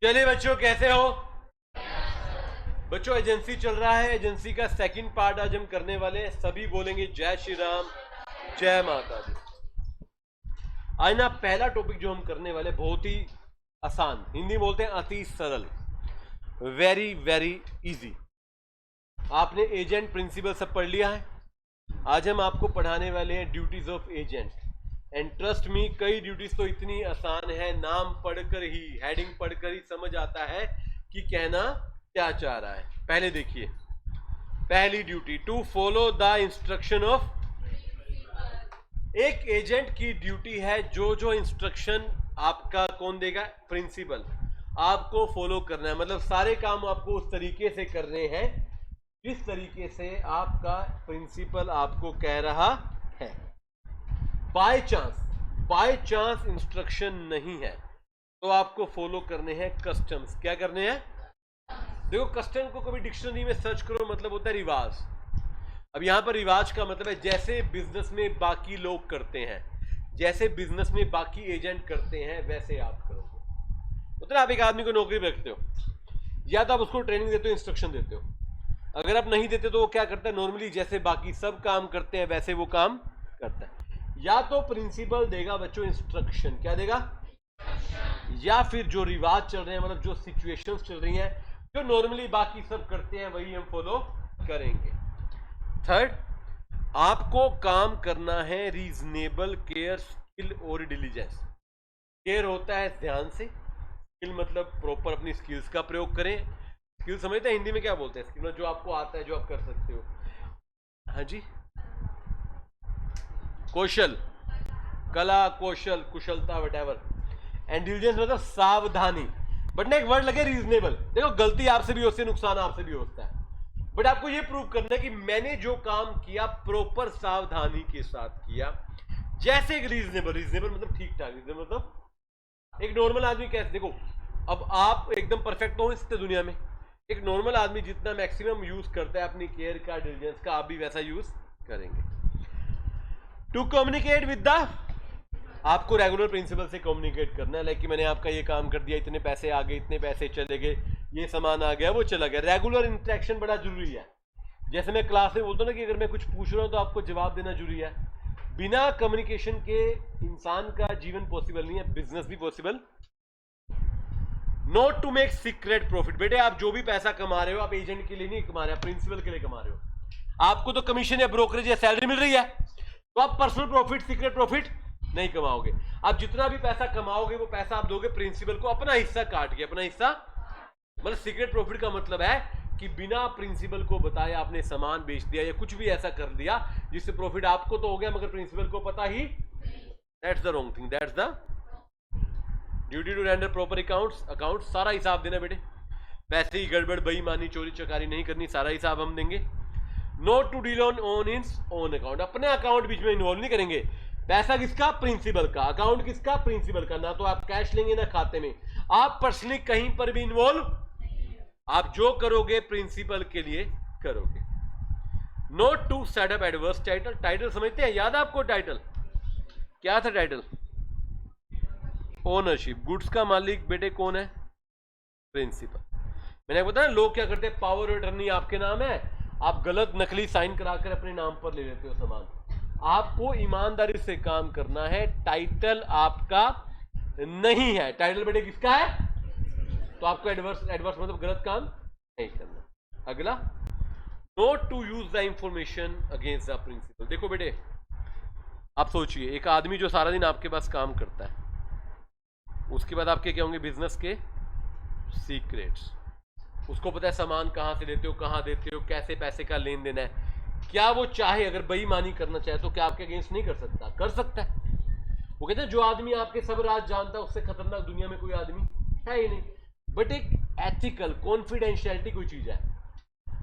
चलिए बच्चों, कैसे हो बच्चों? एजेंसी चल रहा है, एजेंसी का सेकंड पार्ट आज हम करने वाले हैं। सभी बोलेंगे जय श्री राम, जय माता दी। आज ना पहला टॉपिक जो हम करने वाले बहुत ही आसान, हिंदी में बोलते हैं अति सरल, वेरी वेरी इजी। आपने एजेंट प्रिंसिपल सब पढ़ लिया है। आज हम आपको पढ़ाने वाले हैं duties of agent. And trust me, कई ड्यूटीज तो इतनी आसान है, नाम पढ़कर ही, हेडिंग पढ़कर ही समझ आता है कि कहना क्या चाह रहा है। पहले देखिए, पहली duty, to follow the instruction of. एक एजेंट की ड्यूटी है जो जो इंस्ट्रक्शन आपका कौन देगा? प्रिंसिपल। आपको फॉलो करना है, मतलब सारे काम आपको उस तरीके से करने हैं जिस तरीके से आपका प्रिंसिपल आपको कह रहा है। बाय चांस इंस्ट्रक्शन नहीं है तो आपको फॉलो करने हैं कस्टम्स। क्या करने हैं? देखो, कस्टम को कभी डिक्शनरी में सर्च करो, मतलब होता है रिवाज। अब यहां पर रिवाज का मतलब है जैसे बिजनेस में बाकी लोग करते हैं, जैसे बिजनेस में बाकी एजेंट करते हैं, वैसे आप करोगे। मतलब आप एक आदमी को नौकरी पे रखते हो, या तो आप उसको ट्रेनिंग देते हो, इंस्ट्रक्शन देते हो। अगर आप नहीं देते तो वो क्या करता है? नॉर्मली जैसे बाकी सब काम करते हैं वैसे वो काम करता है। या तो प्रिंसिपल देगा बच्चों इंस्ट्रक्शन, क्या देगा? या फिर जो रिवाज चल रहे हैं, मतलब जो सिचुएशंस चल रही हैं, जो नॉर्मली बाकी सब करते हैं, वही हम फॉलो करेंगे। थर्ड, आपको काम करना है रीजनेबल केयर, स्किल और डिलीजेंस। केयर होता है ध्यान से, स्किल मतलब प्रॉपर अपनी स्किल्स का प्रयोग करें। स्किल समझते हैं हिंदी में क्या बोलते हैं? स्किल मतलब जो आपको आता है, जो आप कर सकते हो। हाँ जी, कौशल, कला, कौशल, कुशलता, वटेवर। एंड डिलीजेंस मतलब सावधानी। बट ना एक वर्ड लगे रीजनेबल। देखो, गलती आपसे भी होती है, नुकसान आपसे भी होता है, बट आपको ये प्रूव करना है कि मैंने जो काम किया प्रॉपर सावधानी के साथ किया। जैसे एक रीजनेबल मतलब ठीक ठाक, रीजनेबल मतलब एक नॉर्मल आदमी कैसे, देखो अब आप एकदम परफेक्ट तो हो इस दुनिया में, एक नॉर्मल आदमी जितना मैक्सिमम यूज करता है अपनी केयर का, डिलीजेंस का, आप भी वैसा यूज करेंगे। टू कम्युनिकेट विद द, आपको रेगुलर प्रिंसिपल से कम्युनिकेट करना है। लाइक कि मैंने आपका ये काम कर दिया, इतने पैसे आ गए, इतने पैसे चले गए, ये सामान आ गया, वो चला गया। रेगुलर इंटरेक्शन बड़ा जरूरी है। जैसे मैं क्लास में बोलता हूँ ना कि अगर मैं कुछ पूछ रहा हूँ तो आपको जवाब देना जरूरी है। बिना कम्युनिकेशन के इंसान का जीवन पॉसिबल नहीं है, बिजनेस भी possible. Not to make secret profit. बेटे, आप जो भी पैसा कमा रहे हो, आप एजेंट के लिए नहीं कमा रहे, आप प्रिंसिपल के लिए कमा रहे हो। आपको तो कमीशन या ब्रोकरेज या सैलरी मिल रही है, तो आप पर्सनल प्रॉफिट, सीक्रेट प्रॉफिट नहीं कमाओगे। आप जितना भी पैसा कमाओगे वो पैसा आप दोगे प्रिंसिपल को, अपना हिस्सा काट के, अपना हिस्सा। मतलब सीक्रेट प्रॉफिट का मतलब है कि बिना प्रिंसिपल को बताए आपने सामान बेच दिया या कुछ भी ऐसा कर दिया जिससे प्रॉफिट आपको तो हो गया मगर प्रिंसिपल को पता ही। That's the wrong thing, that's the duty to render proper account. सारा हिसाब देना बेटे, पैसे ही गड़बड़, बेईमानी, चोरी चकारी नहीं करनी, सारा हिसाब हम देंगे। Not to deal on in own account, अपने अकाउंट बीच में इन्वॉल्व नहीं करेंगे। पैसा किसका? प्रिंसिपल का। अकाउंट किसका? प्रिंसिपल का। ना तो आप कैश लेंगे ना खाते में, आप पर्सनली कहीं पर भी इन्वॉल्व, आप जो करोगे प्रिंसिपल के लिए करोगे। Not to set up adverse title. Title समझते हैं? याद है आपको टाइटल क्या था? Title ownership. गुड्स का मालिक बेटे कौन है? प्रिंसिपल। मैंने बताया लोग क्या करते हैं, पावर ऑफ अटर्नी आपके नाम है, आप गलत नकली साइन कराकर अपने नाम पर ले लेते हो सामान। आपको ईमानदारी से काम करना है, टाइटल आपका नहीं है। टाइटल बेटे किसका है? तो आपको एडवर्स मतलब गलत काम नहीं करना। अगला, not to use the information against the principal. देखो बेटे, आप सोचिए, एक आदमी जो सारा दिन आपके पास काम करता है, उसके बाद आपके क्या होंगे? बिजनेस के सीक्रेट्स। उसको पता है सामान कहां से लेते हो, कहां देते हो, कैसे पैसे का लेन देन है। क्या वो चाहे, अगर बेईमानी करना चाहे तो क्या आपके अगेंस्ट नहीं कर सकता? कर सकता है। वो कहते हैं जो आदमी आपके सब राज जानता है उससे खतरनाक दुनिया में कोई आदमी है ही नहीं। बट एक एथिकल कॉन्फिडेंशियलिटी कोई चीज है,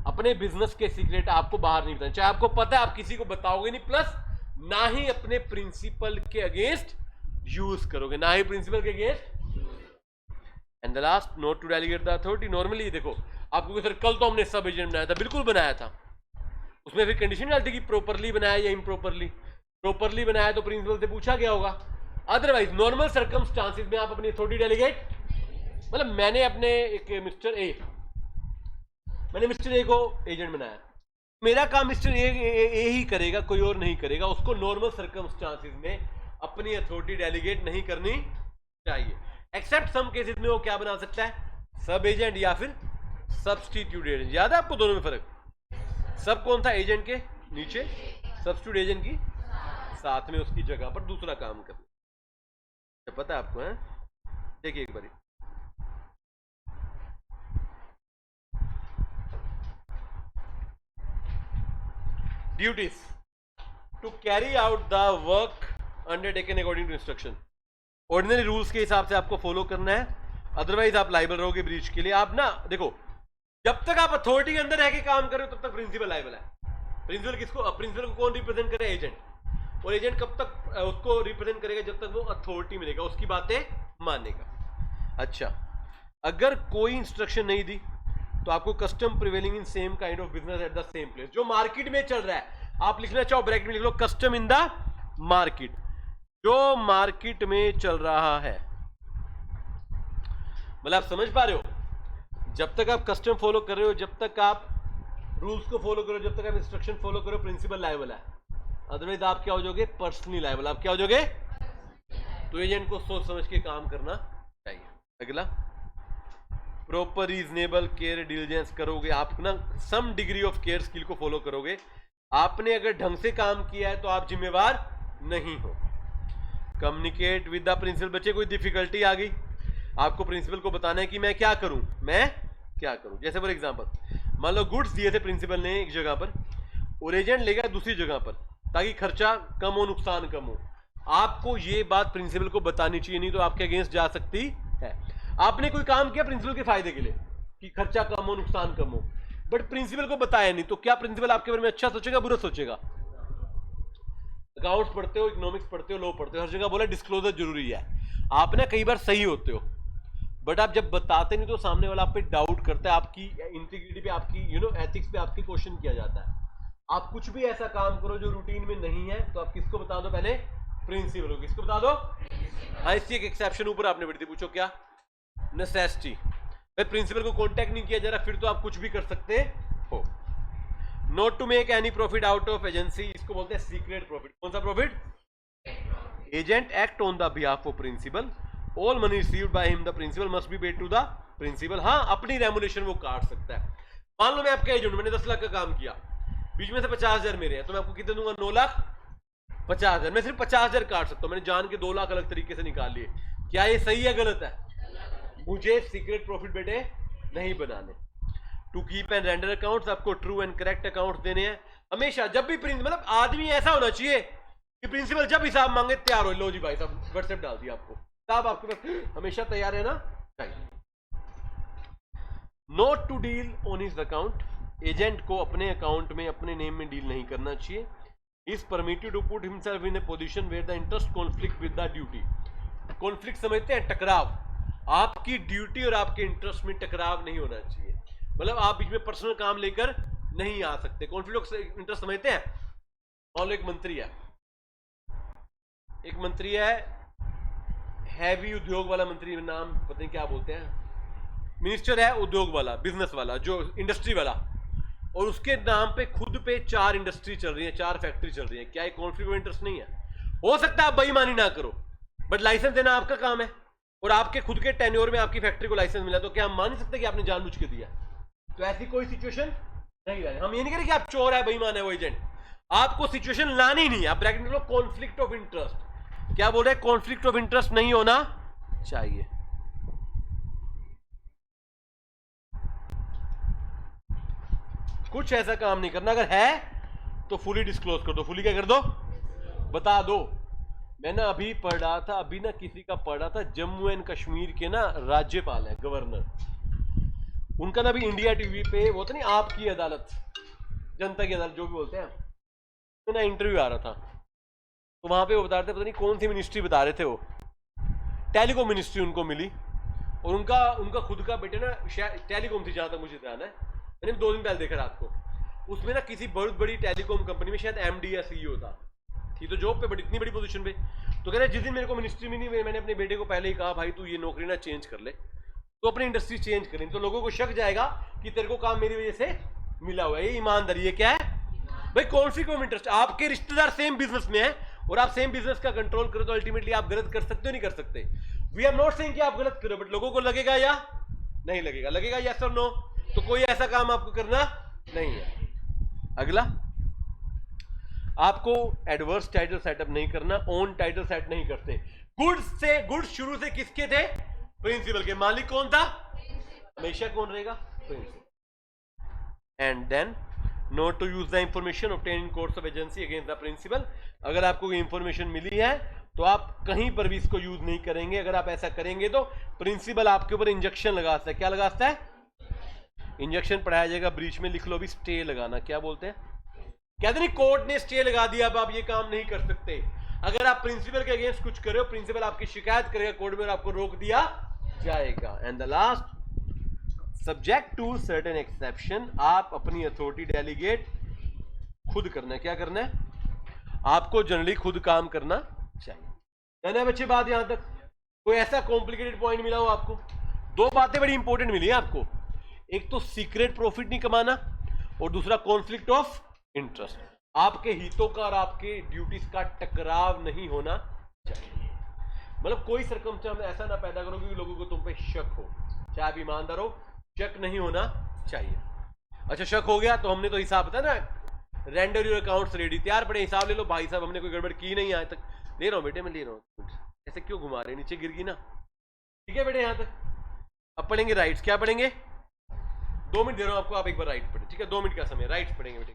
अपने बिजनेस के सीक्रेट आपको बाहर नहीं बताना, चाहे आपको पता है आप किसी को बताओगे नहीं, प्लस ना ही अपने प्रिंसिपल के अगेंस्ट यूज करोगे, ना ही प्रिंसिपल के against. And the last, not to delegate the authority. Normally देखो, आपको सर कल तो हमने सब एजेंट बनाया था, बिल्कुल बनाया था, उसमें फिर कंडीशन डालती कि प्रॉपरली बनाया या इम्प्रॉपरली। प्रॉपरली बनाया तो प्रिंसिपल से पूछा गया होगा, अदरवाइज नॉर्मल सर्कमस्टांसिस में आप अपनी अथॉरिटी डेलीगेट मतलब मैंने अपने एक मैंने मिस्टर ए को एजेंट बनाया, मेरा काम मिस्टर ए ही करेगा, कोई और नहीं करेगा। उसको नॉर्मल सर्कमस्टांसिस में अपनी अथॉरिटी डेलीगेट नहीं करनी चाहिए। एक्सेप्ट सम केसेस में वो क्या बना सकता है, सब एजेंट या फिर सब्स्टिट्यूट एजेंट। याद है आपको दोनों में फर्क? सब कौन था? एजेंट के नीचे, सब्स्टिट्यूट एजेंट की साथ में उसकी जगह पर दूसरा काम करना। पता है आपको? है, देखिए एक बारी duties to carry out the work undertaken according to instruction. Ordinary rules के हिसाब से आपको फॉलो करना है, अदरवाइज आप लाइबल रहोगे ब्रीच के लिए। आप ना देखो, जब तक आप अथॉरिटी के अंदर रह के काम कर रहे हो तब तक प्रिंसिपल लाइबल है। प्रिंसिपल किसको? प्रिंसिपल को कौन रिप्रेजेंट करे? एजेंट। और एजेंट कब तक उसको रिप्रेजेंट करेगा? जब तक वो अथॉरिटी में रहेगा, उसकी बातें मानेगा। अच्छा, अगर कोई इंस्ट्रक्शन नहीं दी तो आपको custom prevailing in same kind of business at the same place. जो मार्केट में चल रहा है, आप लिखना चाहो ब्रैकेट में लिख लो कस्टम इन द मार्केट। जो मार्केट में चल रहा है, मतलब आप समझ पा रहे हो? जब तक आप कस्टम फॉलो कर रहे हो, जब तक आप रूल्स को फॉलो करो, जब तक आप इंस्ट्रक्शन फॉलो करो, प्रिंसिपल लायबल है। अदरवाइज आप क्या हो जाओगे? Personally liable. आप क्या हो जाओगे? तो एजेंट को सोच समझ के काम करना चाहिए। अगला, प्रॉपर रीजनेबल केयर डिलीजेंस करोगे आप ना, some degree of care skill को फॉलो करोगे। आपने अगर ढंग से काम किया है तो आप जिम्मेवार नहीं हो। Communicate with the principal. बच्चे कोई डिफिकल्टी आ गई, आपको प्रिंसिपल को बताना है कि मैं क्या करूं, मैं क्या करूं। जैसे फॉर एग्जांपल, मान लो गुड्स दिए थे प्रिंसिपल ने एक जगह पर और एजेंट ले गया दूसरी जगह पर, ताकि खर्चा कम हो, नुकसान कम हो। आपको ये बात प्रिंसिपल को बतानी चाहिए, नहीं तो आपके अगेंस्ट जा सकती है। आपने कोई काम किया प्रिंसिपल के फायदे के लिए कि खर्चा कम हो, नुकसान कम हो, बट प्रिंसिपल को बताया नहीं, तो क्या प्रिंसिपल आपके बारे में अच्छा सोचेगा, बुरा सोचेगा? अकाउंट्स पढ़ते हो, इकोनॉमिक्स पढ़ते हो, लॉ पढ़ते हो, हर जगह बोला डिस्क्लोजर जरूरी है। आप ना कई बार सही होते हो, बट आप जब बताते नहीं तो सामने वाला आप पे डाउट करता है, आपकी इंटीग्रिटी पे, आपकी एथिक्स पे आपकी क्वेश्चन किया जाता है। आप कुछ भी ऐसा काम करो जो रूटीन में नहीं है, तो आप किसको बता दो? पहले प्रिंसिपल को। किसको बता दो? हाँ, इसकी एक एक्सेप्शन ऊपर आपने बढ़ती पूछो क्या? नेसेसिटी। भाई प्रिंसिपल को कांटेक्ट नहीं किया जा रहा, फिर तो आप कुछ भी कर सकते हो। Not to make any profit out of agency, इसको बोलते हैं सीक्रेट प्रॉफिट। कौन सा profit? Agent act on the behalf of principal, all money received by him the principal must be paid to the principal. हाँ, अपनी remuneration वो काट सकता है। मान लो मैं आपका एजेंट, मैंने 10 लाख का काम किया, बीच में से 50,000 मेरे हैं, तो मैं आपको कितने दूंगा? 9,50,000। मैं सिर्फ 50,000 काट सकता हूं। मैंने जान के 2 लाख अलग तरीके से निकाल लिए। क्या ये सही है, गलत है? मुझे सीक्रेट प्रॉफिट बेटे नहीं बनाने। To keep and render accounts, आपको ट्रू एंड करेक्ट अकाउंट्स देने हैं हमेशा। जब भी मतलब आदमी ऐसा होना चाहिए कि प्रिंसिपल जब हिसाब मांगे तैयार हो, लो जी भाई साहब व्हाट्सएप डाल दिया आपको, साहब आपके पास हमेशा तैयार है ना चाहिए। Not to deal on his account, agent को अपने अकाउंट में अपने नेम में डील नहीं करना चाहिए। Is permitted to put himself in a position where the interest conflict with the duty. Conflict समझते हैं? टकराव। आपकी ड्यूटी और आपके इंटरेस्ट में टकराव नहीं होना चाहिए। मतलब आप बीच में पर्सनल काम लेकर नहीं आ सकते। कॉन्फ्लिक्ट इंटरेस्ट समझते हैं? मान लो एक मंत्री है, हैवी उद्योग वाला मंत्री, नाम पता नहीं क्या बोलते हैं, मिनिस्टर है उद्योग वाला, बिजनेस वाला, जो इंडस्ट्री वाला, और उसके नाम पे खुद पे 4 इंडस्ट्री चल रही है, 4 फैक्ट्री चल रही है। क्या एक कॉन्फ्लिक्ट ऑफ इंटरेस्ट नहीं है? हो सकता है आप बेईमानी ना करो, बट लाइसेंस देना आपका काम है, और आपके खुद के टेन्योर में आपकी फैक्ट्री को लाइसेंस मिला, तो क्या हम मान नहीं सकते कि आपने जानबूझ के दिया? तो ऐसी कोई सिचुएशन नहीं लानी। हम ये नहीं करें कि आप चोर है, बेईमान है वो एजेंट। आपको सिचुएशन लानी नहीं है। आप ब्रैकेट में लो कॉन्फ्लिक्ट ऑफ इंटरेस्ट। क्या बोल रहे हैं? कॉन्फ्लिक्ट ऑफ इंटरेस्ट नहीं होना चाहिए। कुछ ऐसा काम नहीं करना, अगर है तो फुली डिस्क्लोज कर दो। फुली क्या कर दो? बता दो। मैं ना अभी पढ़ रहा था, अभी ना किसी का पढ़ रहा था, जम्मू एंड कश्मीर के ना राज्यपाल है, गवर्नर, उनका ना अभी इंडिया टीवी पे वो था नहीं, आपकी अदालत, जनता की अदालत जो भी बोलते हैं, तो ना इंटरव्यू आ रहा था, तो वहां पे वो बता रहे थे, पता नहीं कौन सी मिनिस्ट्री बता रहे थे, वो टेलीकॉम मिनिस्ट्री उनको मिली, और उनका खुद का बेटे ना टेलीकॉम थी, जहां तक मुझे ध्यान है, मैंने 2 दिन पहले देखा रात को, उसमें ना किसी बहुत बड़ी टेलीकॉम कंपनी में शायद एमडी या सीईओ था, थी तो जॉब पे, बट इतनी बड़ी पोजीशन पे। तो कह रहे जिस दिन मेरे को मिनिस्ट्री मिली, मैंने अपने बेटे को पहले ही कहा, भाई तू ये नौकरी ना चेंज कर ले, तो अपनी इंडस्ट्री चेंज करें, तो लोगों को शक जाएगा कि तेरे को काम मेरी वजह से मिला हुआ है। ये ईमानदारी, ये क्या है भाई? Conflict of interest. आपके रिश्तेदार सेम बिजनेस में है और आप सेम बिजनेस का कंट्रोल करो, तो अल्टीमेटली आप गलत कर सकते हो, नहीं कर सकते। वी आर नॉट सेइंग कि आप गलत करो, बट लोगों को लगेगा या नहीं लगेगा? लगेगा, यस और नो? तो कोई ऐसा काम आपको करना नहीं है। अगला, आपको एडवर्स टाइटल सेटअप नहीं करना, ओन टाइटल सेट नहीं करते। गुड्स शुरू से किसके थे? प्रिंसिपल के। मालिक कौन था? हमेशा कौन रहेगा? Principal. And then not to use the information obtain in course of agency against the principal. अगर आपको कोई इंफॉर्मेशन मिली है तो आप कहीं पर भी इसको यूज नहीं करेंगे। अगर आप ऐसा करेंगे तो प्रिंसिपल आपके ऊपर इंजेक्शन लगाता है। क्या लगाता है? इंजेक्शन पढ़ाया जाएगा, ब्रीच में लिख लो भी, स्टे लगाना। क्या बोलते हैं? कहते नहीं कोर्ट ने स्टे लगा दिया, अब आप ये काम नहीं कर सकते। अगर आप प्रिंसिपल के अगेंस्ट कुछ कर रहे हो, प्रिंसिपल आपकी शिकायत करेगा कोर्ट में और आपको रोक दिया जाएगा। And the last, subject to certain exception, आप अपनी अथॉरिटी डेलीगेट खुद करना है। क्या करना है? आपको जनरली खुद काम करना चाहिए। है बच्चे बात यहां तक? कोई ऐसा कॉम्प्लिकेटेड पॉइंट मिला हो आपको? दो बातें बड़ी इंपॉर्टेंट मिली है आपको, एक तो सीक्रेट प्रॉफिट नहीं कमाना और दूसरा कॉन्फ्लिक्ट ऑफ इंटरेस्ट। आपके हितों का और आपके ड्यूटीज का टकराव नहीं होना चाहिए। मतलब कोई सरकमस्टेंस ऐसा ना पैदा करो कि लोगों को तुम पे शक हो, चाहे आप ईमानदार हो, शक नहीं होना चाहिए। अच्छा, शक हो गया तो हमने तो हिसाब बताया ना, रेंडर योर अकाउंट्स रेडी, तैयार पड़े, हिसाब ले लो भाई साहब, हमने कोई गड़बड़ की नहीं आज तक। ले रहा हूं बेटे, मैं ले रहा हूं। ऐसे क्यों घुमा रहे, नीचे गिर गई ना। ठीक है बेटे, यहां तक। अब पढ़ेंगे राइट्स। क्या पढ़ेंगे? 2 मिनट दे रहा हूं आपको, आप एक बार राइट पढ़े। ठीक है, 2 मिनट का समय, राइट्स पढ़ेंगे बेटे।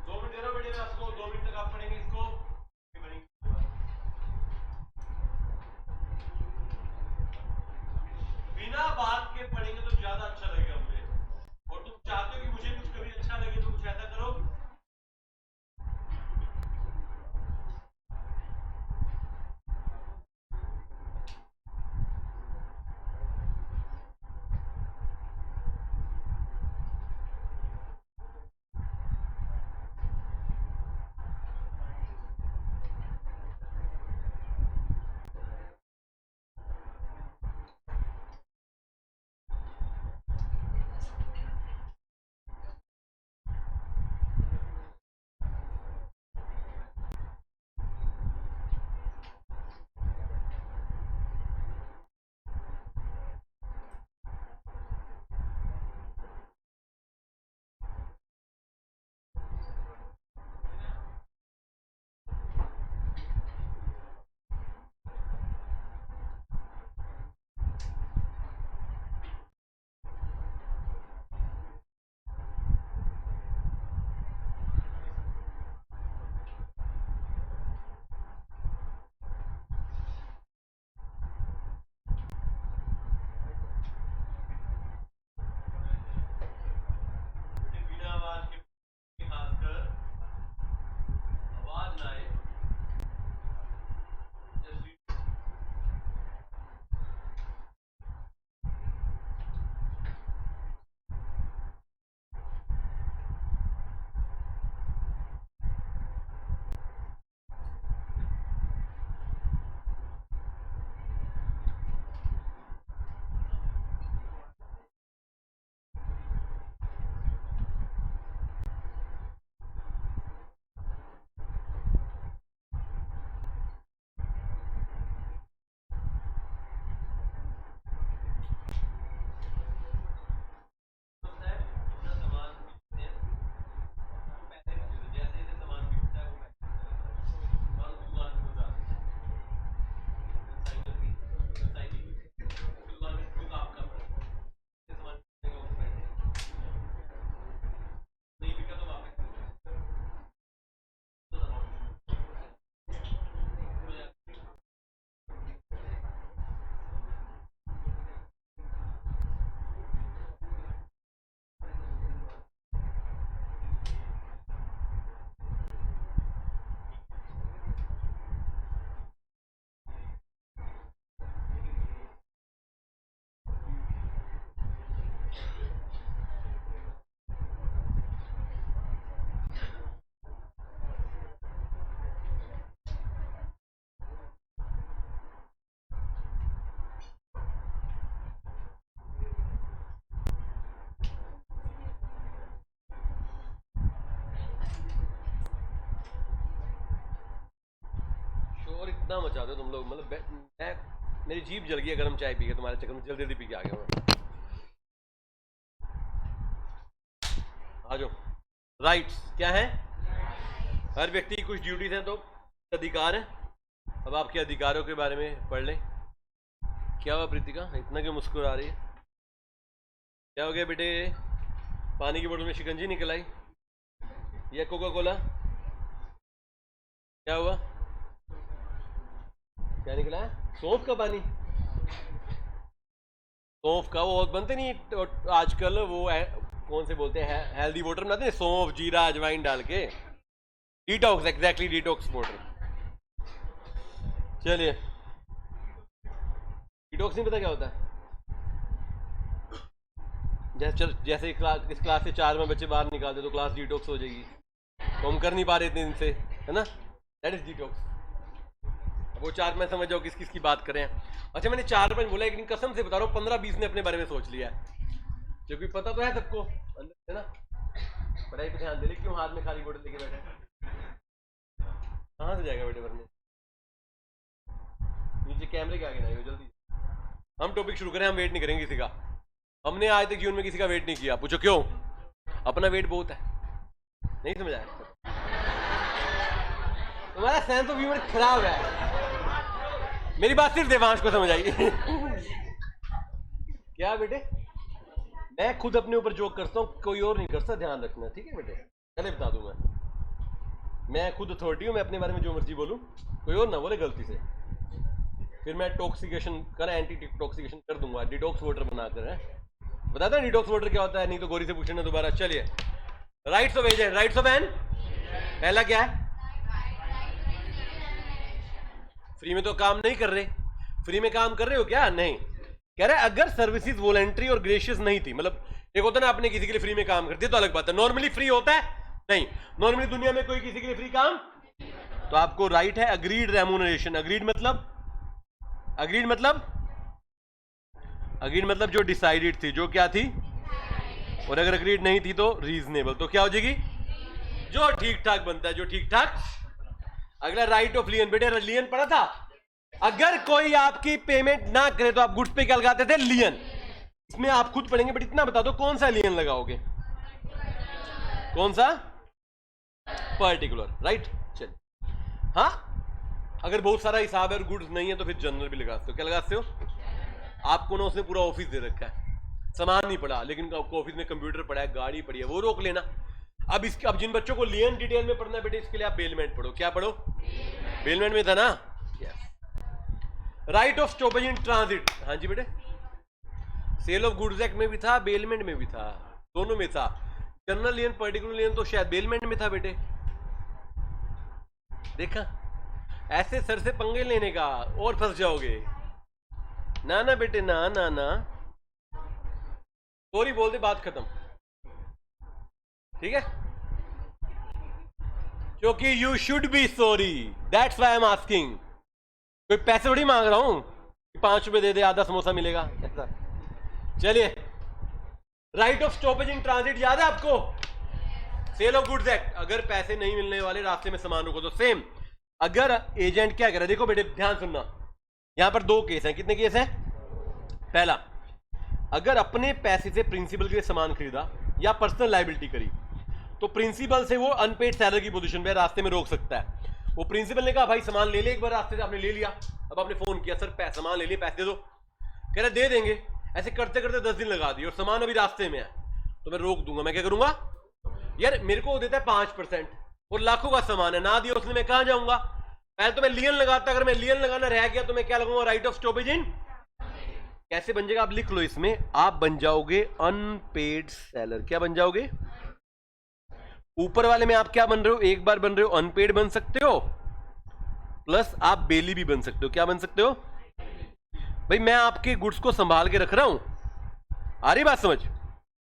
2 मिनट दे रहा हूं बेटे मैं आपको, 2 मिनट तक आप पढ़ेंगे इसको। बिना बात के पढ़ेंगे तो ज्यादा अच्छा लगेगा मुझे, और तुम चाहते हो कि मुझे कुछ कभी अच्छा लगे तो कुछ ऐसा करो। कितना मचाते हो तुम लोग, मतलब मेरी जीभ जल गई गर्म चाय पी के तुम्हारे चक्कर में, जल्दी जल्दी पी के आ गया मैं। आ जाओ। राइट्स क्या है? हर व्यक्ति की कुछ ड्यूटीज हैं, तो अधिकार है। अब आपके अधिकारों के बारे में पढ़ लें। क्या हुआ प्रीतिका, इतना क्यों मुस्कुरा रही है? क्या हो गया बेटे? पानी की बोतल में शिकंजी निकल आई या कोका कोला? क्या हुआ? क्या निकला है? सौंफ का पानी? सौंफ का वो बनते नहीं आजकल, वो कौन से बोलते हैं, हेल्दी वाटर बनाते हैं, सौंफ जीरा अजवाइन डाल के, डिटॉक्स, एग्जैक्टली डिटॉक्स वाटर। चलिए, डिटॉक्स नहीं पता क्या होता है? जैसे इस क्लास से 4 में बच्चे बाहर निकाल दे तो क्लास डिटॉक्स हो जाएगी, तो हम कर नहीं पा रहे इतने दिन से, है ना? That is detox. वो 4 में समझ जाओ किस किस की बात करें। अच्छा, मैंने 4-5 बोला, लेकिन कसम से बता रहा हूँ 15-20 ने अपने बारे में सोच लिया है, क्योंकि पता तो है सबको अंदर से ना। पढ़ाई पे ध्यान दे, क्यों हाथ में खाली बोतल लेके बैठे? कहाँ से जाएगा बेटे भरने? नीचे कैमरे के आगे ना आइए जल्दी। हम टॉपिक शुरू करें, हम वेट नहीं करेंगे किसी का। हमने आज तक जीवन में किसी का वेट नहीं किया। पूछो क्यों? अपना वेट बहुत है। नहीं समझ आया? तुम्हारा सेंस ऑफ ह्यूमर खराब है। मेरी बात सिर्फ देवांश को समझ आई। क्या बेटे? मैं खुद अपने ऊपर जोक करता हूँ, कोई और नहीं करता, ध्यान रखना, ठीक है बेटे? पहले बता दूं मैं खुद अथॉरिटी हूँ, मैं अपने बारे में जो मर्जी बोलूँ, कोई और ना बोले गलती से, फिर मैं टॉक्सिकेशन कर, एंटी टॉक्सिकेशन कर दूंगा, डिटॉक्स वाटर बनाकर है। बताता है डिटॉक्स वाटर क्या होता है? नहीं तो गौरी से पूछना दोबारा। चलिए, rights of agent, rights of an. पहला क्या है? फ्री में तो काम नहीं कर रहे। फ्री में काम कर रहे हो क्या? नहीं। कह रहे अगर सर्विसेज वॉलंटरी और ग्रेशियस नहीं थी, मतलब एक होता है ना आपने किसी के लिए फ्री में काम कर दिया तो अलग बात है, नॉर्मली फ्री होता है नहीं। नॉर्मली दुनिया में कोई किसी के लिए फ्री काम, तो आपको राइट है अग्रीड रेम्यूनरेशन। अग्रीड मतलब जो डिसाइडेड थी, जो क्या थी, और अगर अग्रीड नहीं थी तो रीजनेबल, तो क्या हो जाएगी? जो ठीक ठाक बनता है, जो ठीक ठाक। अगला राइट ऑफ लियन। बेटे लियन पढ़ा था? अगर कोई आपकी पेमेंट ना करे तो आप गुड्स पे क्या लगाते थे? लियन। इसमें आप खुद पढ़ेंगे, बट इतना बता दो कौन सा लियन लगाओगे? कौन सा? Particular, right. चलिए, हाँ, अगर बहुत सारा हिसाब है और गुड्स नहीं है तो फिर जनरल भी लगा सकते हो। क्या लगा सकते हो? आपको ना उसने पूरा ऑफिस दे रखा है, सामान नहीं पड़ा, लेकिन आपको ऑफिस में कंप्यूटर पड़ा है, गाड़ी पड़ी है, वो रोक लेना। अब जिन बच्चों को लियन डिटेल में पढ़ना है बेटे, इसके लिए आप बेलमेंट पढ़ो। क्या पढ़ो? बेलमेंट में था ना? Right of stoppage in transit. हाँ जी बेटे, सेल ऑफ गुड्स एक्ट में भी था, बेलमेंट में भी था, दोनों में था। जनरल लियन, पर्टिकुलर लियन तो शायद बेलमेंट में था बेटे। देखा, ऐसे सर से पंगे लेने का और फंस जाओगे। ना ना बेटे, ना ना ना, सॉरी बोल दे, बात खत्म, ठीक है? क्योंकि you should be sorry, that's why I am asking. कोई पैसे थोड़ी मांग रहा हूं कि 5 रुपए दे दे आधा समोसा मिलेगा, ऐसा। चलिए, right of stoppage in transit याद है आपको? Sale of goods act. अगर पैसे नहीं मिलने वाले, रास्ते में सामान रुको, तो सेम। अगर एजेंट क्या करे, देखो बेटे ध्यान सुनना, यहां पर 2 केस हैं। कितने केस हैं? पहला, अगर अपने पैसे से प्रिंसिपल के लिए सामान खरीदा या पर्सनल लायबिलिटी करी, तो प्रिंसिपल से वो अनपेड सेलर की पोजीशन पे रास्ते में रोक सकता है। वो प्रिंसिपल ने कहा भाई सामान ले ले, एक बार रास्ते से आपने ले लिया, अब आपने फोन किया सर सामान ले लिया, पैसे दे दो, कह रहे दे देंगे। ऐसे करते करते 10 दिन लगा दिए और सामान अभी रास्ते में है, तो मैं रोक दूंगा। मैं क्या करूंगा? यार मेरे को देता है 5% और लाखों का सामान है, ना दिया उसने, मैं कहां जाऊंगा? पहले तो मैं लियन लगाता, अगर मैं लियन लगाना रह गया तो मैं क्या लगाऊंगा? राइट ऑफ स्टॉपेज इन। कैसे बन जाएगा? आप लिख लो इसमें, आप बन जाओगे अनपेड सेलर। क्या बन जाओगे? ऊपर वाले में आप क्या बन रहे हो? एक बार बन रहे हो अनपेड बन सकते हो, प्लस आप बेली भी बन सकते हो। क्या बन सकते हो? भाई मैं आपके गुड्स को संभाल के रख रहा हूं, आ रही बात समझ?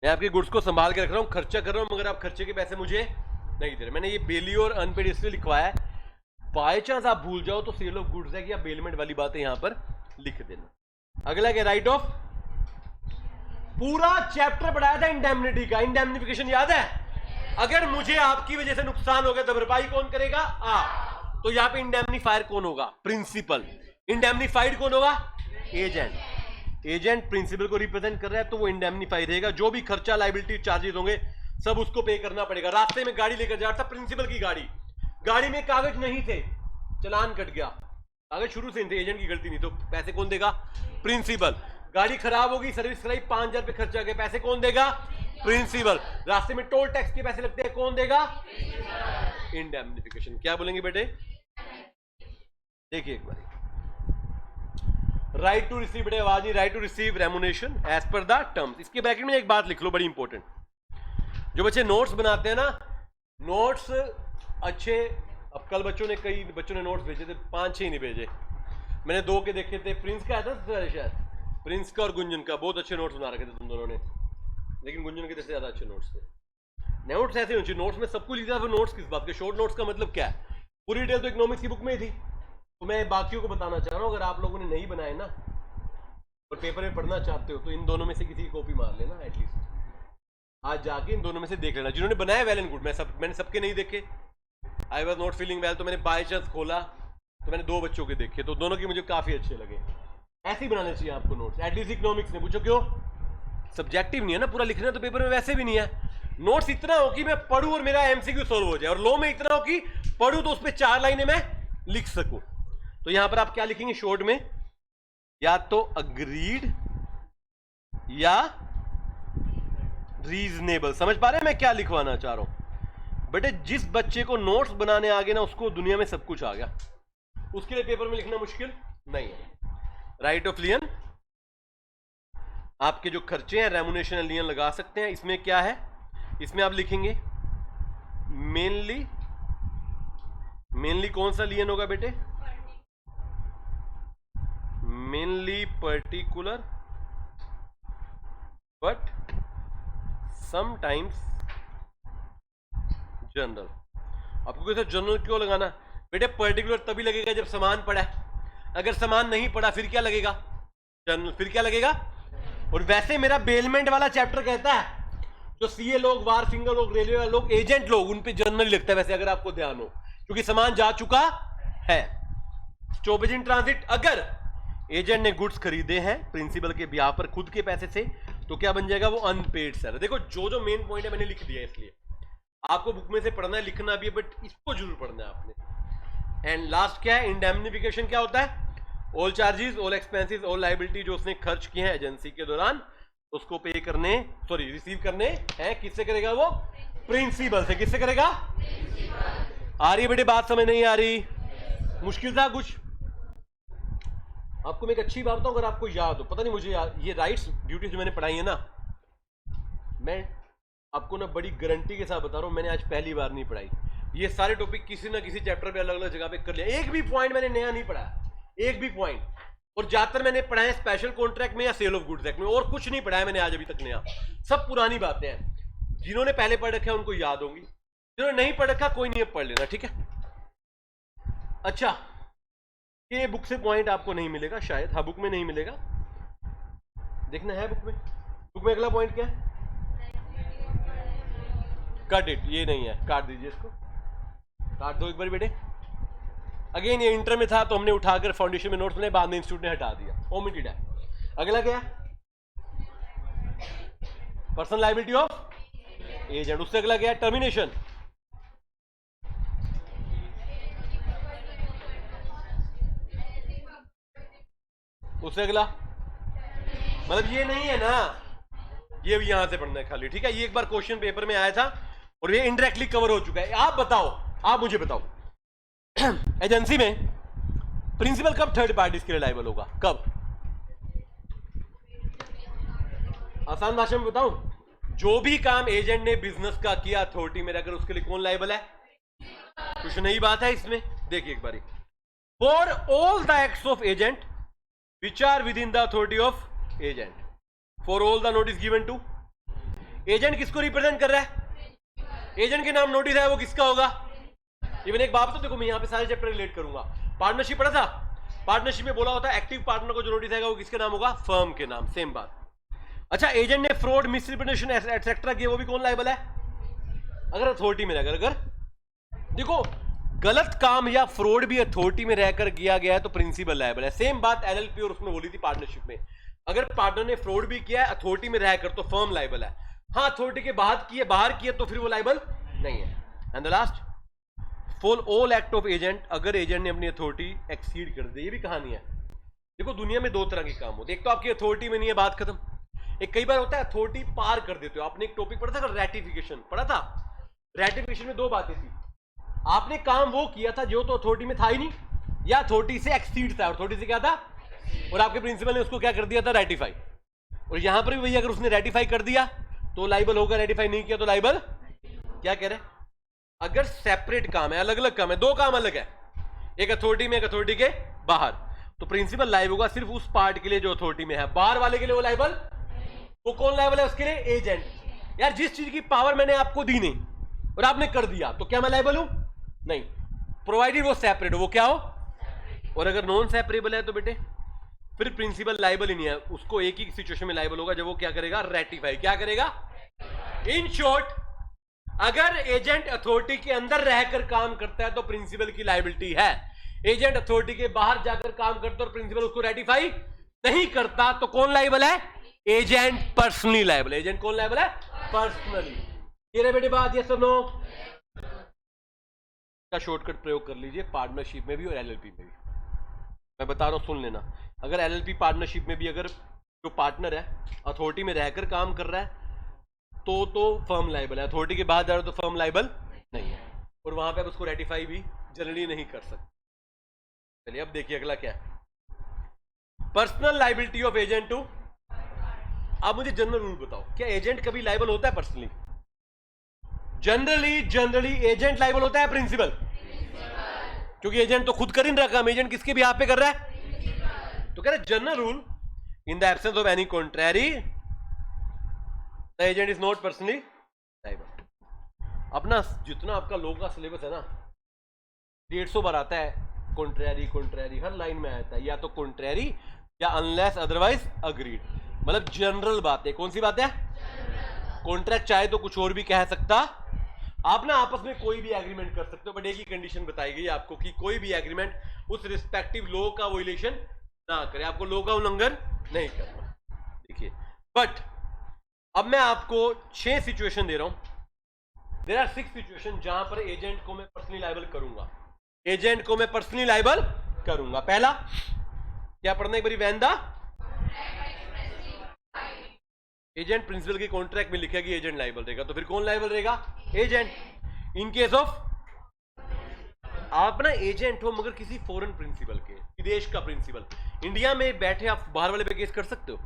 मैं आपके गुड्स को संभाल के रख रहा हूं, खर्चा कर रहा हूं, मगर आप खर्चे के पैसे मुझे नहीं दे रहे। मैंने ये बेली और अनपेड इसलिए लिखवाया है, बाय चांस आप भूल जाओ तो सेल ऑफ गुड्स है या बेलमेंट वाली बातें यहां पर लिख देना। अगला क्या? Right of. पूरा चैप्टर पढ़ाया था इंडेमनिटी का, इंडेमनिफिकेशन याद है? अगर मुझे आपकी वजह से नुकसान हो गया तो भरपाई कौन करेगा? आप। तो यहां पे इंडेमनीफायर कौन होगा? प्रिंसिपल। इंडेमनीफाइड कौन होगा? एजेंट। एजेंट प्रिंसिपल को रिप्रेजेंट कर रहा है तो वो इंडेमनीफाइड रहेगा। जो भी खर्चा, लाइबिलिटी, चार्जेस होंगे सब उसको पे करना पड़ेगा। रास्ते में गाड़ी लेकर जा रहा था प्रिंसिपल की गाड़ी में कागज नहीं थे, चलान कट गया, कागज शुरू से नहीं थे, एजेंट की गलती नहीं, तो पैसे कौन देगा? प्रिंसिपल। गाड़ी खराब होगी, सर्विस कराई, 5,000 रुपए खर्चा गया, पैसे कौन देगा? प्रिंसिपल। रास्ते में टोल टैक्स के पैसे लगते हैं, कौन देगा? इंडेमनिफिकेशन। क्या बोलेंगे बेटे? देखिए एक बार, राइट टू रिसीव, बेटे आवाज नहीं, right to receive remuneration as per the terms. इसके ब्रैकेट में एक बात लिख लो, बड़ी इंपॉर्टेंट। जो बच्चे नोट्स बनाते हैं ना, नोट्स अच्छे, अब कल कई बच्चों ने नोट्स भेजे थे, 5-6 नहीं भेजे, मैंने 2 के देखे थे। प्रिंस का आया था शायद, प्रिंस का और गुंजन का, बहुत अच्छे नोट्स बना रखे थे तुम दोनों ने, लेकिन गुंजन के जैसे ज्यादा अच्छे नोट्स थे। नोट्स ऐसे होने चाहिए, नोट्स में सब कुछ लिखा था, नोट्स किस बात के? शॉर्ट नोट्स का मतलब क्या है? पूरी डिटेल तो इकोनॉमिक्स की बुक में ही थी। तो मैं बाकियों को बताना चाह रहा हूँ, अगर आप लोगों ने नहीं बनाए ना और पेपर में पढ़ना चाहते हो तो इन दोनों में से किसी की कॉपी मार लेना एटलीस्ट, आज जाके इन दोनों में से देख लेना। जिन्होंने बनाया वेल एंड गुड, मैंने सबके नहीं देखे, I was not feeling well, तो मैंने बाय चांस खोला तो मैंने 2 बच्चों के देखे, तो दोनों के मुझे काफी अच्छे लगे। ऐसे ही बनाने चाहिए आपको नोट्स, एटलीस्ट इकोनॉमिक्स में। पूछो क्यों? सब्जेक्टिव नहीं है ना पूरा लिखना, तो पेपर में वैसे भी नहीं है। नोट्स इतना हो कि मैं पढ़ूं और मेरा एमसीक्यू सॉल्व हो जाए, और लॉ में इतना हो कि पढ़ूं तो उस पर 4 लाइनें मैं लिख सकूं। तो यहां पर आप क्या लिखेंगे शॉर्ट में? या तो अग्रीड या रीजनेबल। समझ पा रहे हैं मैं क्या लिखवाना चाह रहा हूं? बेटे जिस बच्चे को नोट्स बनाने आ गए ना, उसको दुनिया में सब कुछ आ गया, उसके लिए पेपर में लिखना मुश्किल नहीं है। राइट ऑफ लियन, आपके जो खर्चे हैं रेमुनेशन लियन लगा सकते हैं। इसमें क्या है? इसमें आप लिखेंगे मेनली कौन सा लियन होगा बेटे? Mainly particular but sometimes general. आपको कैसे जनरल क्यों लगाना? बेटे पर्टिकुलर तभी लगेगा जब समान पड़ा है, अगर समान नहीं पड़ा फिर क्या लगेगा? जनरल। फिर क्या लगेगा? और वैसे मेरा बेलमेंट वाला चैप्टर कहता है जो सीए लोग, वार फिंगर लोग, रेलवे वाले लोग, एजेंट लोग, उन पे जनरल लगता है वैसे, अगर आपको ध्यान हो, क्योंकि सामान जा चुका है। स्टॉपेज इन ट्रांजिट, अगर एजेंट ने गुड्स खरीदे हैं प्रिंसिपल के ब्याह पर खुद के पैसे से, तो क्या बन जाएगा? वो अनपेड सैलरी। देखो जो मेन पॉइंट है मैंने लिख दिया है, इसलिए आपको बुक में से पढ़ना है, लिखना भी है, बट इसको जरूर पढ़ना है आपने। एंड लास्ट क्या है? इंडेमनिफिकेशन क्या होता है? All charges, all expenses, all liability जो उसने खर्च किए हैं एजेंसी के दौरान, उसको पे करने, सॉरी रिसीव करने हैं। किससे करेगा वो? प्रिंसिपल से। किससे करेगा? आ रही है बेटे बात? समझ नहीं आ रही? मुश्किल था कुछ? आपको मैं एक अच्छी बात बताऊं, अगर आपको याद हो, पता नहीं मुझे ये राइट्स ड्यूटीज जो मैंने पढ़ाई है ना, मैं आपको ना बड़ी गारंटी के साथ बता रहा हूं, मैंने आज पहली बार नहीं पढ़ाई। ये सारे टॉपिक किसी ना किसी चैप्टर पे अलग अलग जगह पे कर लिया, एक भी पॉइंट मैंने नया नहीं पढ़ा, एक भी पॉइंट। और ज्यादातर मैंने पढ़ा है स्पेशल कॉन्ट्रैक्ट में या सेल ऑफ गुड्स एक्ट में, और कुछ नहीं पढ़ा है मैंने आज अभी तक नया। सब पुरानी बातें हैं, जिन्होंने पहले पढ़ रखा है उनको याद होंगी, जिन्होंने नहीं पढ़ रखा कोई नहीं है, पढ़ लेना, ठीक है? अच्छा, ये बुक से पॉइंट आपको नहीं मिलेगा शायद, हाँ बुक में नहीं मिलेगा, देखना है बुक में। बुक में अगला पॉइंट क्या है? कट इट, ये नहीं है, काट दीजिए इसको, काट दो एक बार बेटे। अगेन ये इंटर में था तो हमने उठाकर फाउंडेशन में नोट्स बनाए, बाद में इंस्टीट्यूट ने हटा दिया, ओमिटेड है। अगला क्या? Personal liability of agent. उससे अगला क्या है? टर्मिनेशन। उससे अगला, मतलब ये नहीं है ना, ये भी यहां से पढ़ना है खाली, ठीक है? ये एक बार क्वेश्चन पेपर में आया था और ये इनडायरेक्टली कवर हो चुका है। आप बताओ, आप मुझे बताओ, एजेंसी में प्रिंसिपल कब थर्ड पार्टीज के लिए लायबल होगा? कब? आसान भाषा में बताऊं, जो भी काम एजेंट ने बिजनेस का किया अथॉरिटी में, अगर उसके लिए कौन लायबल है? कुछ नई बात है इसमें, देखिए एक बारी। For all the acts of agent which are within the authority of agent, for all the notice given to agent। किसको रिप्रेजेंट कर रहा है? एजेंट के नाम नोटिस है, वो किसका होगा? इवन एक बात तो देखो, मैं यहां पे सारे चैप्टर रिलेट करूंगा। पार्टनरशिप पढ़ा था, पार्टनरशिप में बोला होता है एक्टिव पार्टनर को जो नोटिस आएगा वो किसके नाम होगा? फर्म के नाम, सेम बात। अच्छा, एजेंट ने फ्रॉड, मिसरिप्रेजेंटेशन एटसेट्रा किया, वो भी कौन लायबल है? अगर अथॉरिटी में अगर देखो गलत काम या फ्रॉड भी अथॉरिटी में रहकर किया गया है तो प्रिंसिपल लायबल है। सेम बात एलएलपी और उसमें बोली थी पार्टनरशिप में, अगर पार्टनर ने फ्रॉड भी किया है अथॉरिटी में रहकर तो फर्म लायबल है। हाँ, अथॉरिटी के बाहर किया तो फिर वो लायबल नहीं है। And the last, for all act of agent, अगर एजेंट ने अपनी अथॉरिटी एक्सीड कर दी, ये भी कहानी है। देखो दुनिया में दो तरह के काम होते हैं, एक तो आपकी अथॉरिटी में नहीं है, बात खत्म। एक कई बार होता है अथॉरिटी पार कर देते हो। आपने एक टॉपिक पढ़ा था, रेटिफिकेशन पढ़ा था। रेटिफिकेशन में दो बातें थी, आपने काम वो किया था जो तो अथॉरिटी में था ही नहीं, या अथॉरिटी से एक्सीड था। अथॉरिटी से क्या था, और आपके प्रिंसिपल ने उसको क्या कर दिया था, रेटिफाई। और यहां पर भी वही, अगर उसने रेटिफाई कर दिया तो लाइबल होगा, रेटिफाई नहीं किया तो लाइबल। क्या कह रहे हैं, अगर सेपरेट काम है, अलग अलग काम है, दो काम अलग है, एक अथॉरिटी में एक अथॉरिटी के बाहर, तो प्रिंसिपल लाइव होगा सिर्फ उस पार्ट के लिए जो अथॉरिटी में है। बाहर वाले के लिए वो लाइबल, वो कौन लाइबल है उसके लिए, एजेंट। यार जिस चीज की पावर मैंने आपको दी नहीं और आपने कर दिया, तो क्या मैं लाइबल हूं, नहीं, प्रोवाइडेड वो सेपरेट हो, वो क्या हो। और अगर नॉन सेपरेबल है तो बेटे फिर प्रिंसिपल लाइबल ही नहीं है, उसको एक ही सिचुएशन में लाइबल होगा जब वो क्या करेगा, रेटिफाई। क्या करेगा, इन शॉर्ट, अगर एजेंट अथॉरिटी के अंदर रहकर काम करता है तो प्रिंसिपल की लाइबिलिटी है। एजेंट अथॉरिटी के बाहर जाकर काम करता है और प्रिंसिपल उसको रेटिफाई नहीं करता तो कौन लाइबल है, एजेंट पर्सनली लाइबल। एजेंट कौन लाइबल है, पर्सनली। ये रे बेटे बात, ये सुनो, का शॉर्टकट प्रयोग कर लीजिए पार्टनरशिप में भी और एलएलपी में भी। मैं बता रहा हूं, सुन लेना। अगर एलएलपी पार्टनरशिप में भी अगर जो पार्टनर है अथॉरिटी में रहकर काम कर रहा है तो फर्म लाइबल है, अथॉरिटी के बाहर जा रहा है तो फर्म लाइबल नहीं है, और वहां पे आप उसको रेटिफाई भी जनरली नहीं कर सकते। चलिए अब देखिए अगला क्या है, personal liability of agent to. आप मुझे जनरल रूल बताओ, क्या एजेंट कभी लाइबल होता है पर्सनली? जनरली एजेंट लाइबल होता है प्रिंसिपल, क्योंकि एजेंट तो खुद कर ही नहीं रहा काम, एजेंट किसके भी आप पे कर रहा है। तो कह रहे general rule, in the absence of any contrary the agent is not personally liable. अपना जितना आपका लॉ का सिलेबस है ना, 150 बार आता है कॉन्ट्रैरी, हर लाइन में आता है, या तो कॉन्ट्रैरी या अनलेस अदरवाइज अग्रीड। मतलब जनरल बात है। कौन सी बात है, कॉन्ट्रैक्ट चाहे तो कुछ और भी कह सकता, आप ना आपस में कोई भी एग्रीमेंट कर सकते हो, बट एक ही कंडीशन बताई गई आपको कि कोई भी एग्रीमेंट उस रिस्पेक्टिव लॉ का वोलेशन ना करे, आपको लॉ का उल्लंघन नहीं करना। देखिए, बट अब मैं आपको 6 सिचुएशन दे रहा हूं। देयर आर 6 सिचुएशन जहां पर एजेंट को मैं पर्सनली लायबल करूंगा, एजेंट को मैं पर्सनली लायबल करूंगा। पहला क्या पढ़ना एक बारी, वैन द एजेंट प्रिंसिपल के कॉन्ट्रैक्ट में लिखेगा कि एजेंट लायबल रहेगा, तो फिर कौन लायबल रहेगा, एजेंट। इन केस ऑफ आप ना एजेंट हो मगर किसी फॉरेन प्रिंसिपल के, विदेश का प्रिंसिपल, इंडिया में बैठे आप बाहर वाले पे केस कर सकते हो।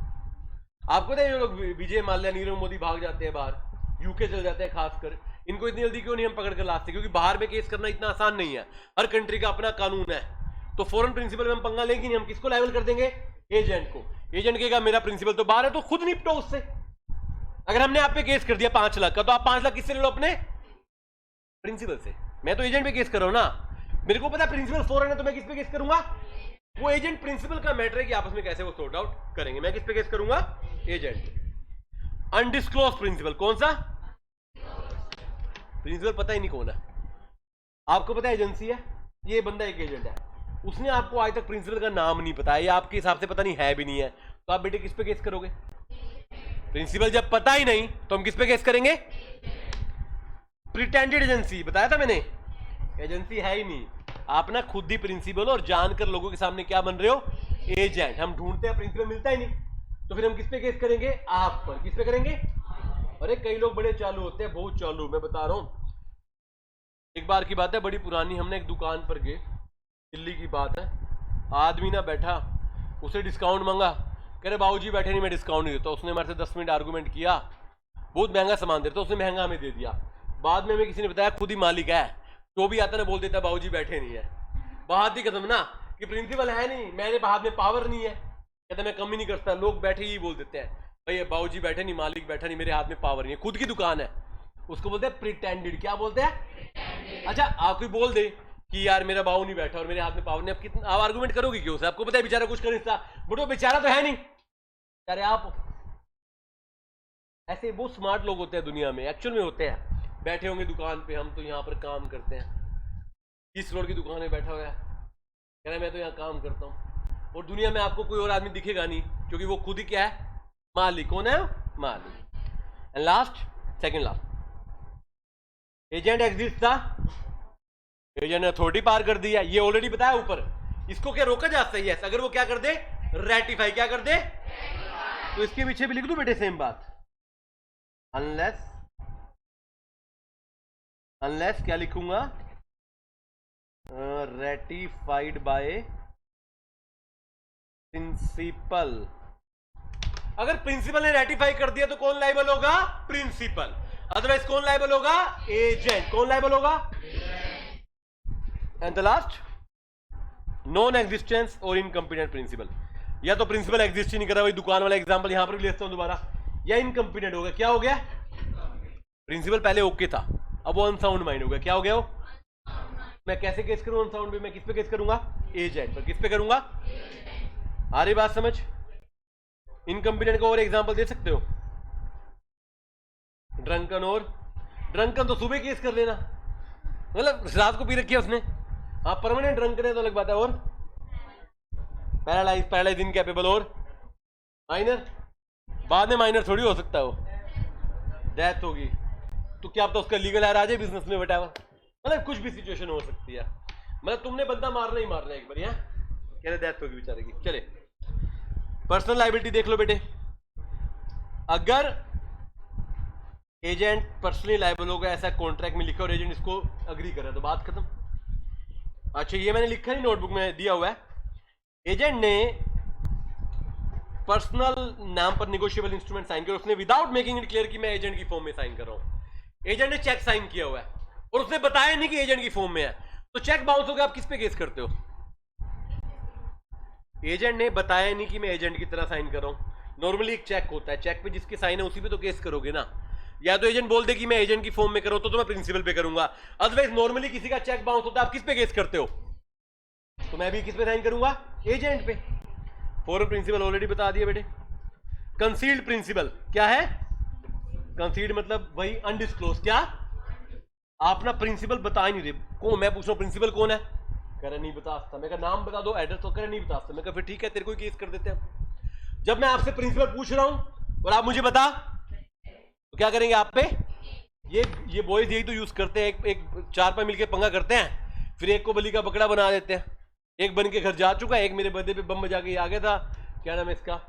आपको पता है जो लोग विजय माल्या, नीरव मोदी भाग जाते हैं बाहर, यूके चल जाते हैं, खासकर इनको इतनी जल्दी क्यों नहीं हम पकड़ कर लाते, क्योंकि बाहर में केस करना इतना आसान नहीं है, हर कंट्री का अपना कानून है। तो फॉरेन प्रिंसिपल में हम पंगा लेंगे नहीं, हम किसको लायबल कर देंगे, एजेंट को। एजेंट कहेगा मेरा प्रिंसिपल तो बाहर है तो खुद निपटो उससे। अगर हमने आप पे केस कर दिया 5 लाख का, तो आप 5 लाख किससे ले लो, अपने प्रिंसिपल से। मैं तो एजेंट पे केस कर रहा हूं ना, मेरे को पता है प्रिंसिपल फॉरेन है तो मैं किस पे केस करूंगा, वो एजेंट प्रिंसिपल का मैटर है कि आपस में कैसे वो सॉर्ट आउट करेंगे। मैं किस पे केस करूंगा, एजेंट। अनडिस्क्लोज प्रिंसिपल, कौन सा प्रिंसिपल, पता ही नहीं कौन है, आपको पता है एजेंसी है, ये बंदा एक एजेंट है, उसने आपको आज तक प्रिंसिपल का नाम नहीं पता है, या आपके हिसाब से पता नहीं है भी नहीं है, तो आप बेटे किस पे केस करोगे, प्रिंसिपल जब पता ही नहीं तो हम किस पे केस करेंगे, प्रिटेंडेड एजेंसी। बताया था मैंने, एजेंसी है ही नहीं, आप ना खुद ही प्रिंसिपल और जानकर लोगों के सामने क्या बन रहे हो, एजेंट। हम ढूंढते हैं, प्रिंसिपल मिलता ही नहीं, तो फिर हम किस पे केस करेंगे, आप पर। किस पे करेंगे, अरे कई लोग बड़े चालू होते हैं, बहुत चालू, मैं बता रहा हूं। एक बार की बात है, बड़ी पुरानी, हमने एक दुकान पर गए, दिल्ली की बात है, आदमी ना बैठा, उसे डिस्काउंट मांगा, कह रहे बाबूजी बैठे नहीं, मैं डिस्काउंट नहीं देता। उसने हमारे से 10 मिनट आर्गूमेंट किया, बहुत महंगा सामान देता, उसने महंगा हमें दे दिया। बाद में हमें किसी ने बताया खुद ही मालिक है, जो भी आता ना बोल देता बाबूजी बैठे नहीं है। बात ही खत्म ना, कि प्रिंसिपल है नहीं, मेरे हाथ में पावर नहीं है, कहते मैं कम ही नहीं करता, लोग बैठे ही बोल देते हैं भाई बाबूजी बैठे नहीं, मालिक बैठा नहीं, मेरे हाथ में पावर नहीं है, खुद की दुकान है, उसको बोलते हैं प्रिटेंडेड। क्या बोलते हैं, अच्छा आप कोई बोल दे कि यार मेरा बाबू नहीं बैठा और मेरे हाथ में पावर नहीं, आप कितना आप आर्गूमेंट करोगे क्यों से, आपको पता है बेचारा कुछ कर नहीं सकता, बट वो बेचारा तो है नहीं। अरे आप ऐसे बहुत स्मार्ट लोग होते हैं दुनिया में, एक्चुअल में होते हैं, बैठे होंगे दुकान पे, हम तो यहाँ पर काम करते हैं, 30 करोड़ की दुकान में बैठा हुआ है, कह रहा है मैं तो यहाँ काम करता हूँ, और दुनिया में आपको कोई और आदमी दिखेगा नहीं, क्योंकि वो खुद ही क्या है, मालिक। कौन है? मालिक। And last, second last, agent exist था, एजेंट ने अथॉरिटी पार कर दिया, ये ऑलरेडी बताया ऊपर। इसको क्या रोका जा सकता है? यस, अगर वो क्या कर दे, रेटिफाई। क्या कर दे? तो इसके पीछे भी लिख दूं बेटे सेम बात, अनलेस क्या लिखूंगा, रेटिफाइड बाय प्रिंसिपल। अगर प्रिंसिपल ने रेटिफाई कर दिया तो कौन लायबल होगा? प्रिंसिपल। अदरवाइज कौन लायबल होगा? एजेंट। कौन लायबल होगा? And the last, non existence और इनकम्पिटेंट प्रिंसिपल। या तो प्रिंसिपल एग्जिस्ट ही नहीं कर रहा, वही दुकान वाला एग्जांपल यहां पर भी लेता हूं दोबारा, या इनकम्पिटेंट हो गया। क्या हो गया? प्रिंसिपल पहले ओके था, अब वो अनसाउंड माइंड हो गया। क्या हो गया वो? मैं कैसे केस करूं अनसाउंड पे? मैं किस पे केस करूंगा? एजेंट पर। किस पे करूंगा? आ रही बात समझ? इनकम्पिटेंट को और एग्जांपल दे सकते हो? ड्रंकन, और ड्रंकन तो सुबह केस कर लेना, मतलब रात को पी रखी है उसने। हाँ, परमानेंट ड्रंकन है तो अलग बात है। और पैरालाइज इनकैपेबल, और माइनर, बाद में माइनर थोड़ी हो सकता है, वो डेथ होगी तो क्या पता उसका लीगल एयर आ जाए बिजनेस में, वटावर, मतलब कुछ भी सिचुएशन हो सकती है। मतलब तुमने बंदा मारना ही मारना है एक बार, यहाँ कह रहे डेथ होगी बेचारे की। चले, पर्सनल लायबिलिटी देख लो बेटे। अगर एजेंट पर्सनली लायबल होगा, ऐसा कॉन्ट्रैक्ट में लिखा और एजेंट इसको अग्री करे तो बात खत्म। अच्छा, ये मैंने लिखा नहीं, नोटबुक में दिया हुआ है। एजेंट ने पर्सनल नाम पर निगोशिएबल इंस्ट्रूमेंट साइन किया, उसने विदाउट मेकिंग इट क्लियर कि मैं एजेंट की फॉर्म में साइन कर रहा हूं। एजेंट ने चेक साइन किया हुआ है और उसने बताया नहीं कि एजेंट की फॉर्म में है, तो चेक बाउंस हो गया। आप किस पे केस करते हो? एजेंट ने बताया नहीं कि मैं एजेंट की तरह साइन कर रहा हूं। नॉर्मली एक चेक होता है, चेक पे जिसके साइन है उसी पे तो केस करोगे ना। या तो एजेंट बोल दे कि मैं एजेंट की फॉर्म में कर रहा हूं तो मैं प्रिंसिपल पे करूंगा, अदरवाइज नॉर्मली किसी का चेक बाउंस होता है, आप किस पे केस करते हो? तो मैं भी किस पे साइन करूंगा? एजेंट पे। फॉरन प्रिंसिपल ऑलरेडी बता दिया बेटे। कंसील्ड प्रिंसिपल क्या है? कंसील्ड मतलब वही अनडिस्क्लोज। क्या? आप ना प्रिंसिपल बता ही नहीं रहे। कौन? मैं पूछ रहा हूं प्रिंसिपल कौन है? कह रहा नहीं बता सकता। मैं कहा नाम बता दो, एड्रेस तो। कह रहा नहीं बता सकता। मैं कहा फिर ठीक है, तेरे को केस कर देते हैं। जब मैं आपसे प्रिंसिपल पूछ रहा हूं और आप मुझे बता, तो क्या करेंगे आप पे? ये बॉयज यही तो यूज करते हैं, एक चार पांच मिलके पंगा करते हैं, फिर एक को बलि का बकरा बना देते हैं। एक बन के घर जा चुका है, एक मेरे बर्थडे पे बम बजा के आ गया था, क्या नाम है इसका,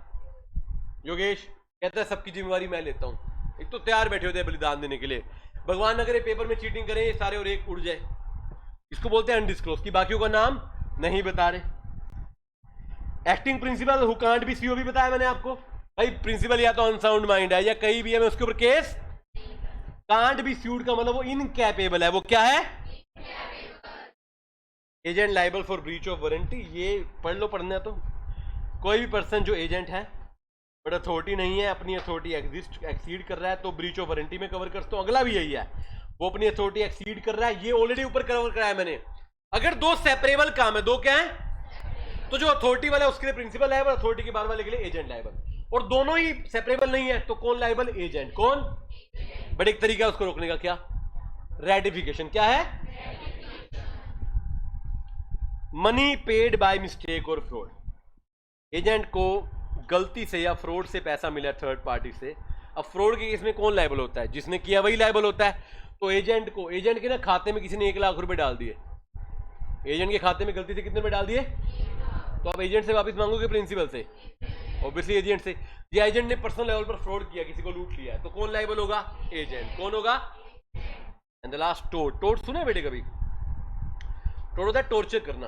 योगेश, कहता है सबकी जिम्मेवारी मैं लेता हूं। एक तो तैयार बैठे होते हैं बलिदान देने के लिए। भगवान न करे पेपर में चीटिंग करें ये सारे और एक उड़ जाए, इसको बोलते हैं अनडिस्क्लोज, कि बाकियों का नाम नहीं बता रहे। Acting principal who can't be CO भी बताया मैंने आपको। भाई प्रिंसिपल या तो अनसाउंड माइंड है या कहीं भी है, मैं उसके ऊपर केस। कांट बी स्यूड का मतलब वो इनकैपेबल है। वो क्या है? Agent liable for breach of warranty. ये पढ़ लो, पढ़ना तो। कोई भी पर्सन जो एजेंट है बट अथॉरिटी नहीं है, अपनी अथॉरिटी एक्सीड कर रहा है, तो ब्रीच ऑफ वारंटी में कवर करता हूं। अगला भी यही है, वो अपनी अथॉरिटी एक्सीड कर रहा है, ये ऑलरेडी ऊपर कवर कराया मैंने। अगर दो सेपरेबल काम है, दो क्या है, तो जो अथॉरिटी वाला है उसके लिए प्रिंसिपल लायबल, अथॉरिटी के बाहर वाले के लिए एजेंट लायबल। और दोनों ही सेपरेबल नहीं है तो कौन लायबल? एजेंट। कौन? बट एक तरीका है उसको रोकने का, क्या? रेटिफिकेशन। क्या है? मनी पेड बाय मिस्टेक और फ्रॉड। एजेंट को गलती से या फ्रॉड से पैसा मिला थर्ड पार्टी से। अब फ्रॉड के केस में कौन लायबल होता है? जिसने किया वही लायबल होता है। तो एजेंट के ना खाते में किसी ने 1 लाख रुपए डाल दिए, एजेंट के खाते में गलती से कितने रुपए डाल दिए, तो आप एजेंट से वापस मांगोगे प्रिंसिपल से? ऑब्वियसली एजेंट से। या एजेंट ने पर्सनल लेवल पर फ्रॉड किया, किसी को लूट लिया, तो कौन लायबल होगा? एजेंट। कौन होगा? And the last, tort. Tort सुना है बेटे कभी? टोर्ट होता है टॉर्चर करना,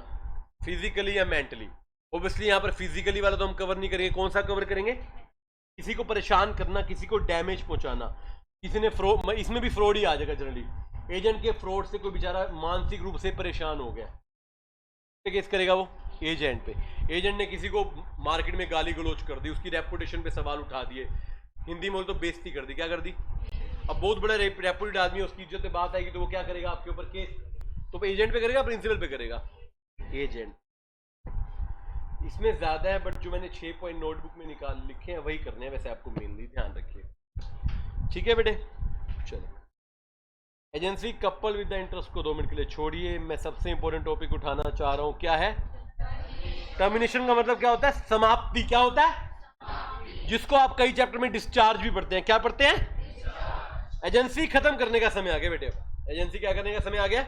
फिजिकली या मेंटली। ऑब्वियसली यहां पर फिजिकली वाला तो हम कवर नहीं करेंगे। कौन सा कवर करेंगे? किसी को परेशान करना, किसी को डैमेज पहुंचाना, किसी ने फ्रॉड, इसमें भी फ्रॉड ही आ जाएगा जनरली। एजेंट के फ्रॉड से कोई बेचारा मानसिक रूप से परेशान हो गया, केस करेगा वो एजेंट पे। एजेंट ने किसी को मार्केट में गाली गलौज कर दी, उसकी रेपुटेशन पे सवाल उठा दिए, हिंदी में तो बेइज्जती कर दी। क्या कर दी? अब बहुत बड़ा रेपुटेड आदमी है, उसकी इज्जत पे बात आएगी तो वो क्या करेगा? आपके ऊपर केस। तो एजेंट पे करेगा, प्रिंसिपल पे करेगा? एजेंट। इसमें ज्यादा है बट जो मैंने 6 पॉइंट नोटबुक में निकाल लिखे हैं वही करने हैं, वैसे आपको मेनली ध्यान रखिए। ठीक है बेटे, चलो। Agency couple with the interest को 2 मिनट के लिए छोड़िए, मैं सबसे इंपॉर्टेंट टॉपिक उठाना चाह रहा हूं, क्या है? टर्मिनेशन का मतलब क्या होता है? समाप्ति। क्या होता है? जिसको आप कई चैप्टर में डिस्चार्ज भी पढ़ते हैं। क्या पढ़ते हैं? एजेंसी खत्म करने का समय आ गया बेटे। एजेंसी क्या करने का समय आ गया?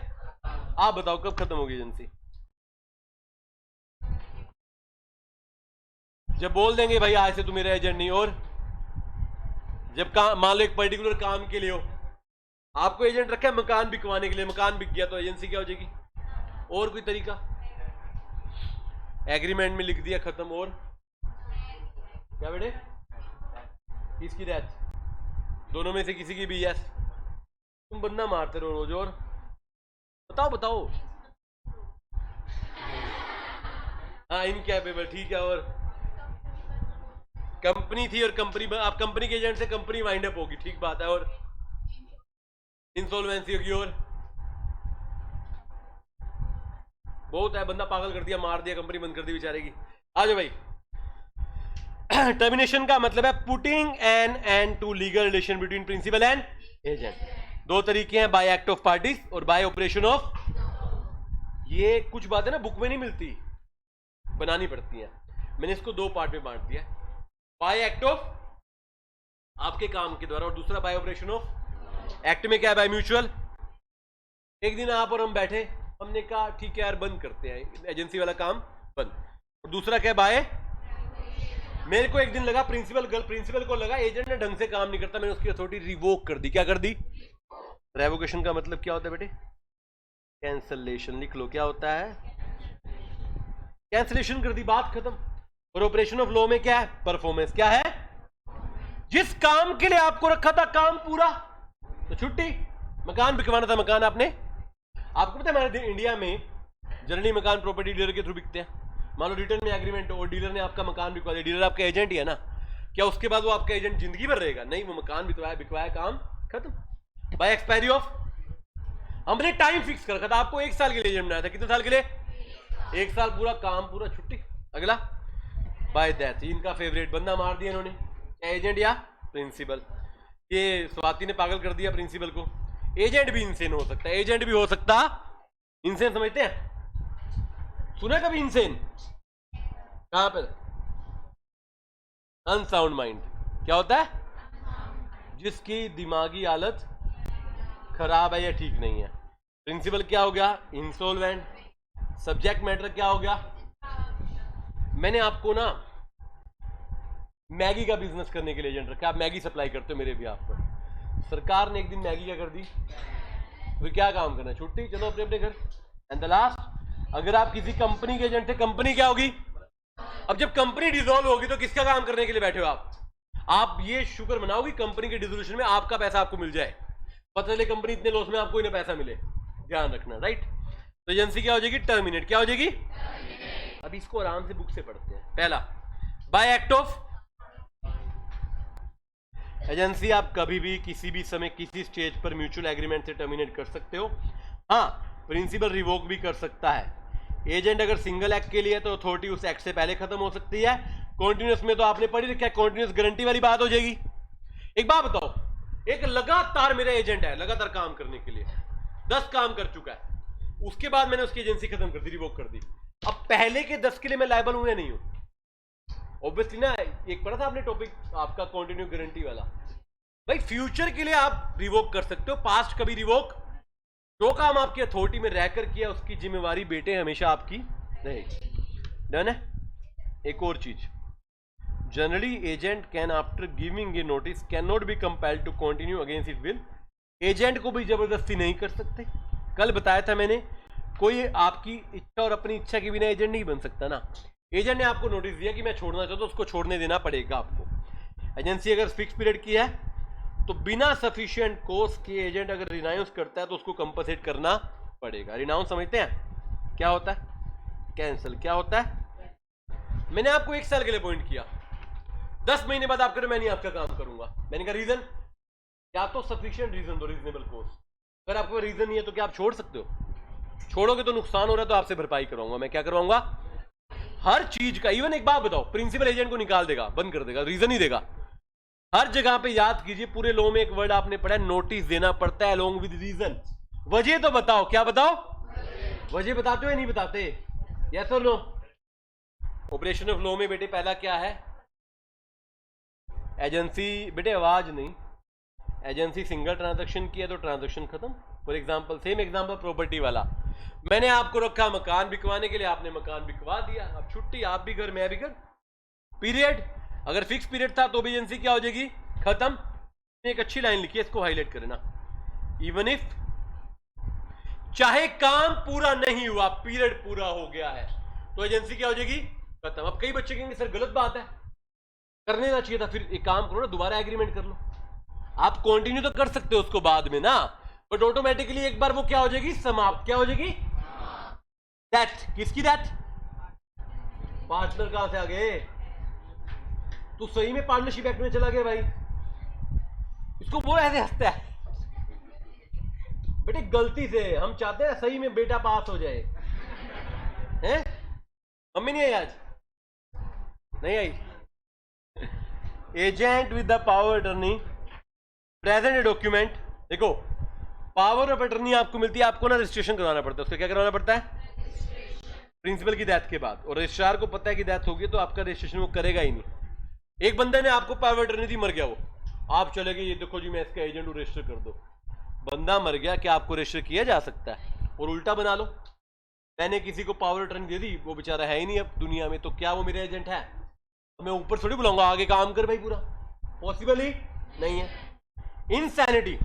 आप बताओ कब खत्म होगी एजेंसी? जब बोल देंगे भाई आज से तू मेरा एजेंट नहीं। और जब मान लो एक पर्टिकुलर काम के लिए हो, आपको एजेंट रखा है मकान बिकवाने के लिए, मकान बिक गया तो एजेंसी क्या हो जाएगी? और कोई तरीका? एग्रीमेंट में लिख दिया, खत्म। और क्या बेटे? किसकी डेथ? दोनों में से किसी की भी? यस। तुम बंदा मारते रहो रोज। और बताओ बताओ। हाँ इनकैपेबल, ठीक है। और कंपनी थी और कंपनी, आप कंपनी के एजेंट से कंपनी वाइंड अप होगी, ठीक बात है। और इंसॉल्वेंसी होगी। और बहुत है, बंदा पागल कर दिया, मार दिया, कंपनी बंद कर दी बेचारे की। आ जाओ भाई। टर्मिनेशन का मतलब है putting an end to legal relation between principal and agent. 2 तरीके हैं, बाय एक्ट ऑफ पार्टीज और बाय ऑपरेशन ऑफ। ये कुछ बातें ना बुक में नहीं मिलती, बनानी पड़ती हैं। मैंने इसको 2 पार्ट में बांट दिया, बाय एक्ट ऑफ आपके काम के द्वारा, और दूसरा बाय ऑपरेशन ऑफ। एक्ट में क्या है? By mutual. एक दिन आप और हम बैठे, हमने कहा ठीक है यार बंद करते हैं एजेंसी वाला काम, बंद। और दूसरा क्या है? बाय। मेरे को एक दिन लगा प्रिंसिपल को लगा एजेंट ने ढंग से काम नहीं करता, मैंने उसकी अथॉरिटी रिवोक कर दी। क्या कर दी? रेवोकेशन का मतलब क्या होता है बेटे? कैंसलेशन। लिख लो, क्या होता है? कैंसलेशन कर दी, बात खत्म। और ऑपरेशन ऑफ लॉ में क्या है? परफॉर्मेंस। क्या है? जिस काम के लिए आपको रखा था काम पूरा तो छुट्टी। मकान बिकवाना था, मकान आपने, आपको पता है हमारे इंडिया में जनरली मकान प्रॉपर्टी डीलर के थ्रू बिकते हैं। मान लो रिटर्न में एग्रीमेंट हो और डीलर ने आपका मकान बिकवा दिया, डीलर आपका एजेंट ही है ना, क्या उसके बाद वो आपका एजेंट जिंदगी भर रहेगा? नहीं, वो मकान बिकवाया, काम खत्म। बाय एक्सपायरी ऑफ, हमने टाइम फिक्स कर रखा था, आपको 1 साल के लिए एजेंट बनाया था। कितने साल के लिए? 1 साल पूरा, काम पूरा, छुट्टी। अगला बाय डेथ। इनका फेवरेट, बंदा मार दिया इन्होंने, एजेंट या प्रिंसिपल। ये स्वाति ने पागल कर दिया प्रिंसिपल को। एजेंट भी इंसेन हो सकता है, एजेंट भी हो सकता इंसेन, समझते हैं? सुना कभी इंसेन? कहां पर? Unsound mind. क्या होता है? जिसकी दिमागी हालत खराब है या ठीक नहीं है। प्रिंसिपल क्या हो गया? इंसॉल्वेंट। सब्जेक्ट मैटर क्या हो गया? मैंने आपको ना मैगी का बिजनेस करने के लिए एजेंट रखा, आप मैगी सप्लाई करते हो मेरे भी आप पर। सरकार ने एक दिन मैगी क्या कर दी, फिर क्या काम करना? छुट्टी, चलो अपने अपने घर। एंड द लास्ट, अगर आप किसी कंपनी के एजेंट थे, कंपनी क्या होगी? अब जब कंपनी डिसॉल्व होगी तो किसका काम करने के लिए बैठे हो आप? आप ये शुक्र मनाओगे कंपनी के डिसोल्यूशन में आपका पैसा आपको मिल जाए। पता चले कंपनी इतने लॉस में आपको इन्हें पैसा मिले, ध्यान रखना, राइट? तो एजेंसी क्या हो जाएगी? टर्मिनेट। क्या हो जाएगी? अब इसको आराम से बुक से पढ़ते हैं। पहला, बाय एक्ट ऑफ एजेंसी आप कभी भी किसी भी समय किसी स्टेज पर म्यूचुअल एग्रीमेंट से टर्मिनेट कर सकते हो। हाँ, प्रिंसिपल रिवोक भी कर सकता है। एजेंट अगर सिंगल एक्ट के लिए है तो अथॉरिटी उस एक्ट से पहले खत्म हो सकती है। कॉन्टिन्यूस में तो आपने पढ़ी रखा है, कॉन्टिन्यूस गारंटी वाली बात हो जाएगी। एक बात बताओ, एक लगातार मेरा एजेंट है, लगातार काम करने के लिए 10 काम कर चुका है, उसके बाद मैंने उसकी एजेंसी खत्म कर दी, रिवोक कर दी। अब पहले के 10 के लिए मैं लायबल हूं या नहीं हूं? ऑब्वियसली ना। एक पढ़ा था आपने टॉपिक आपका कंटिन्यू गारंटी वाला। भाई फ्यूचर के लिए आप रिवोक कर सकते हो, पास्ट कभी रिवोक। जो काम आपकी अथॉरिटी में रहकर किया उसकी जिम्मेवारी बेटे हमेशा आपकी रहेगी। डन है? एक और चीज, generally agent can after giving a notice can not be compelled to continue against it will. एजेंट को भी जबरदस्ती नहीं कर सकते। कल बताया था मैंने, कोई आपकी इच्छा और अपनी इच्छा के बिना एजेंट नहीं बन सकता ना। एजेंट ने आपको नोटिस दिया कि मैं छोड़ना चाहता हूं, उसको छोड़ने देना पड़ेगा आपको। एजेंसी अगर फिक्स पीरियड की है तो बिना सफिशिएंट कोर्स के एजेंट अगर रिनाउंस करता है तो उसको कंपनसेट करना पड़ेगा। रिनाउंस समझते हैं क्या होता है? कैंसिल। क्या होता है? मैंने आपको 1 साल के लिए अपॉइंट किया, 10 महीने बाद आप करें मैं नहीं आपका काम करूंगा। मैंने कहा रीजन, या तो सफिशिएंट रीजन दो, रीजनेबल कोर्स। अगर आपको रीजन नहीं है तो क्या आप छोड़ सकते हो? छोड़ोगे तो नुकसान हो रहा है तो आपसे भरपाई करवाऊंगा मैं। क्या करवाऊंगा? हर चीज का। इवन एक बात बताओ, प्रिंसिपल एजेंट को निकाल देगा, बंद कर देगा, रीजन ही देगा, हर जगह पे याद कीजिए, पूरे लॉ में एक वर्ड आपने पढ़ा है, नोटिस देना पड़ता है अलोंग विद रीजन। वजह तो बताओ, क्या बताओ? वजह बताते हो या नहीं बताते? यस और नो? ऑपरेशन ऑफ लॉ में बेटे पहला क्या है? एजेंसी, बेटे आवाज नहीं, एजेंसी सिंगल ट्रांजैक्शन किया तो ट्रांजैक्शन खत्म। For example, same example property वाला, मैंने आपको रखा मकान बिकवाने के लिए, आपने मकान बिकवा दिया, अब छुट्टी, आप भी घर मैं भी घर, पीरियड। अगर फिक्स पीरियड था तो भी एजेंसी क्या हो जाएगी? खत्म। एक अच्छी लाइन लिखी है, इसको हाईलाइट करना, इवन इफ, चाहे काम पूरा नहीं हुआ, पीरियड पूरा हो गया है तो एजेंसी क्या हो जाएगी? खत्म। अब कई बच्चे कहेंगे सर गलत बात है, करने ना चाहिए था। फिर एक काम करो ना, दोबारा एग्रीमेंट कर लो। आप कंटिन्यू तो कर सकते हो उसको बाद में ना, बट ऑटोमेटिकली एक बार वो क्या हो जाएगी? समाप्त। क्या हो जाएगी? दैट। किसकी दैट? पार्टनर। कहां से आ गए? तू सही में पार्टनरशिप एक्ट में चला गया भाई। इसको वो ऐसे हंसता है बेटे, गलती से हम चाहते हैं सही में बेटा पास हो जाए, हैं? मम्मी नहीं आई आज? नहीं आई? Agent with the power attorney present a document. देखो, पावर ऑफ अटर्नी आपको मिलती है, आपको ना रजिस्ट्रेशन करवाना पड़ता है। उसका क्या करवाना पड़ता है? प्रिंसिपल की डेथ के बाद। और रजिस्ट्रार को पता है कि डेथ होगी तो आपका रजिस्ट्रेशन वो करेगा ही नहीं। एक बंदे ने आपको पावर अटर्नी दी, मर गया वो, आप चले गए, ये देखो जी मैं इसका एजेंट हूं, रजिस्टर कर दो। बंदा मर गया, क्या आपको रजिस्टर किया जा सकता है? और उल्टा बना लो, मैंने किसी को पावर अटर्नी दे दी, वो बेचारा है ही नहीं अब दुनिया में, तो क्या वो मेरा एजेंट है? मैं ऊपर थोड़ी बुलाऊंगा आगे काम कर भाई पूरा, पॉसिबल ही नहीं है। इनसैनिटी।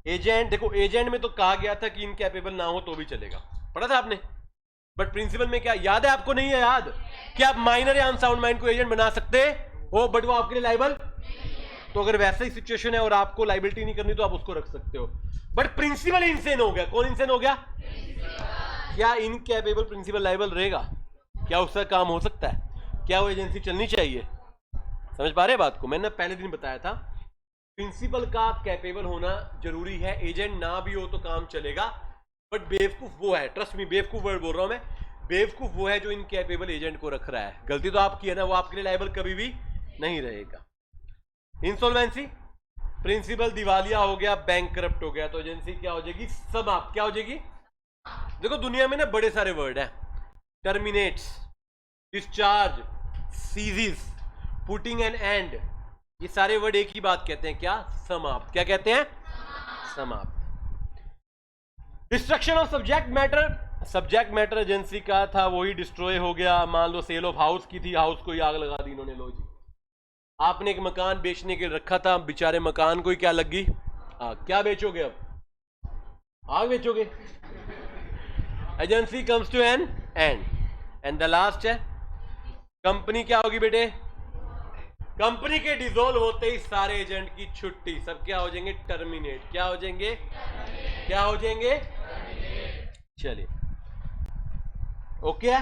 एजेंट, देखो एजेंट में तो कहा गया था कि इनकैपेबल ना हो तो भी चलेगा, पढ़ा था आपने, बट प्रिंसिपल में क्या याद है आपको? नहीं है याद? क्या आप माइनर या अनसाउंड माइंड को एजेंट बना सकते हो, बट वो आपके लिए लाइबल? तो अगर वैसा ही सिचुएशन है और आपको लाइबिलिटी नहीं करनी तो आप उसको रख सकते हो, बट प्रिंसिपल इंसेन हो गया। कौन इंसेन हो गया? क्या इनकैपेबल प्रिंसिपल लाइबल रहेगा? क्या उसका काम हो सकता है? क्या वो एजेंसी चलनी चाहिए? समझ पा रहे बात को? मैंने पहले दिन बताया था, प्रिंसिपल का कैपेबल होना जरूरी है, एजेंट ना भी हो तो काम चलेगा, बट बेवकूफ वो है, ट्रस्ट मी, बेवकूफ वर्ड बोल रहा हूं मैं, बेवकूफ वो है जो इनकैपेबल एजेंट को रख रहा है। गलती तो आपकी है ना, वो आपके लिए लायबल कभी भी नहीं रहेगा। इंसॉल्वेंसी, प्रिंसिपल दिवालिया हो गया, बैंक करप्ट हो गया, तो एजेंसी क्या हो जाएगी? समाप्त। क्या हो जाएगी? देखो दुनिया में ना बड़े सारे वर्ड हैं, terminates, discharge, ceases, putting an end, ये सारे वर्ड एक ही बात कहते हैं, क्या? समाप्त। क्या कहते हैं? समाप्त। Destruction of subject matter, subject matter agency का था वही डिस्ट्रॉय हो गया। मान लो सेल ऑफ हाउस की थी, हाउस को ही आग लगा दी इन्होंने, लो जी। आपने एक मकान बेचने के लिए रखा था, बेचारे मकान को ही क्या लग गई? आग। क्या बेचोगे अब? आग बेचोगे। Agency comes to an end, and the last है कंपनी। क्या होगी बेटे? कंपनी के डिसॉल्व होते ही सारे एजेंट की छुट्टी, सब क्या हो जाएंगे? टर्मिनेट। क्या हो जाएंगे? क्या हो जाएंगे? चलिए ओके है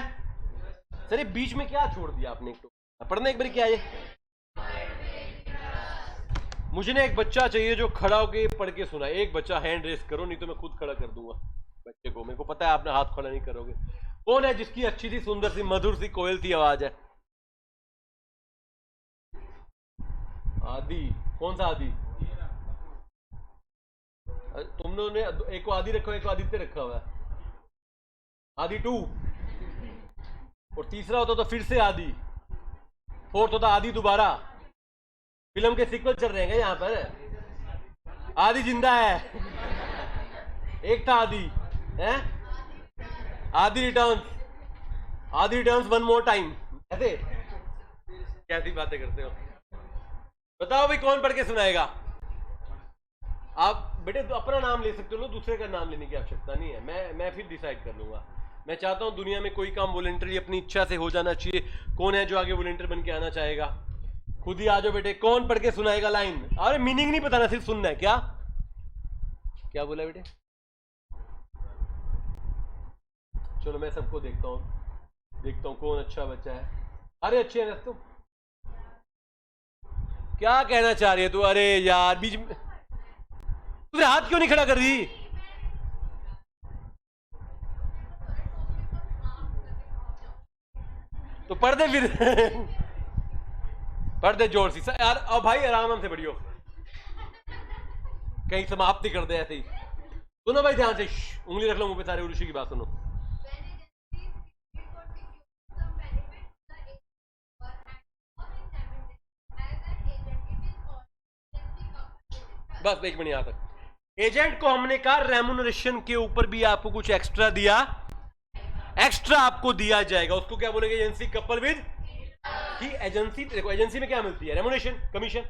सर। ये बीच में क्या छोड़ दिया आपने? एक पढ़ना एक बार क्या है? मुझे ना एक बच्चा चाहिए जो खड़ा होके पढ़ के सुना। एक बच्चा हैंड रेस करो, नहीं तो मैं खुद खड़ा कर दूंगा बच्चे को। मेरे को पता है आपने हाथ खड़ा नहीं करोगे। कौन है जिसकी अच्छी सी, सुंदर सी, मधुर सी, कोयल सी आवाज है? आदि। कौन सा आदि? तुम लोगों ने एक को आदि रखा हुआ, एक को आदित्य रखा हुआ है। आदि 2 और तीसरा होता तो फिर से आदि, फोर्थ होता आदि दोबारा। फिल्म के सीक्वल चल रहे हैं यहाँ पर। आदि जिंदा है, एक था आदि है, आदि रिटर्न्स, आदि रिटर्न्स वन मोर टाइम। ऐसे कैसी बातें करते हो? बताओ भाई कौन पढ़ के सुनाएगा? आप बेटे तो अपना नाम ले सकते हो, दूसरे का नाम लेने की आवश्यकता नहीं है। मैं फिर डिसाइड कर लूंगा। मैं चाहता हूं दुनिया में कोई काम वॉलंटरी अपनी इच्छा से हो जाना चाहिए। कौन है जो आगे वॉलंटियर बन के आना चाहेगा? खुद ही आ जाओ बेटे। कौन पढ़ के सुनाएगा लाइन? अरे मीनिंग नहीं बताना, सिर्फ सुनना है। क्या क्या बोला बेटे? चलो मैं सबको देखता हूं कौन अच्छा बच्चा है। अरे अच्छे हैं तुम। क्या कहना चाह रही है तू? अरे यार बीच में तुझे हाथ क्यों नहीं खड़ा कर रही? तो पढ़ दे फिर। पढ़ दे जोर से यार। अब भाई आराम से पढ़ियो, कहीं समाप्ति कर दे ऐसे ही। सुनो भाई ध्यान से, उंगली रख लो मुंह पे, सारे ऋषि की बात सुनो। बस एक मिनट यहां तक। एजेंट को हमने कहा रेम्युनरेशन के ऊपर भी आपको कुछ एक्स्ट्रा दिया, एक्स्ट्रा आपको दिया जाएगा, उसको क्या बोलेंगे? एजेंसी कपल विद कि एजेंसी, देखो एजेंसी में क्या मिलती है? रेम्युनरेशन, कमीशन,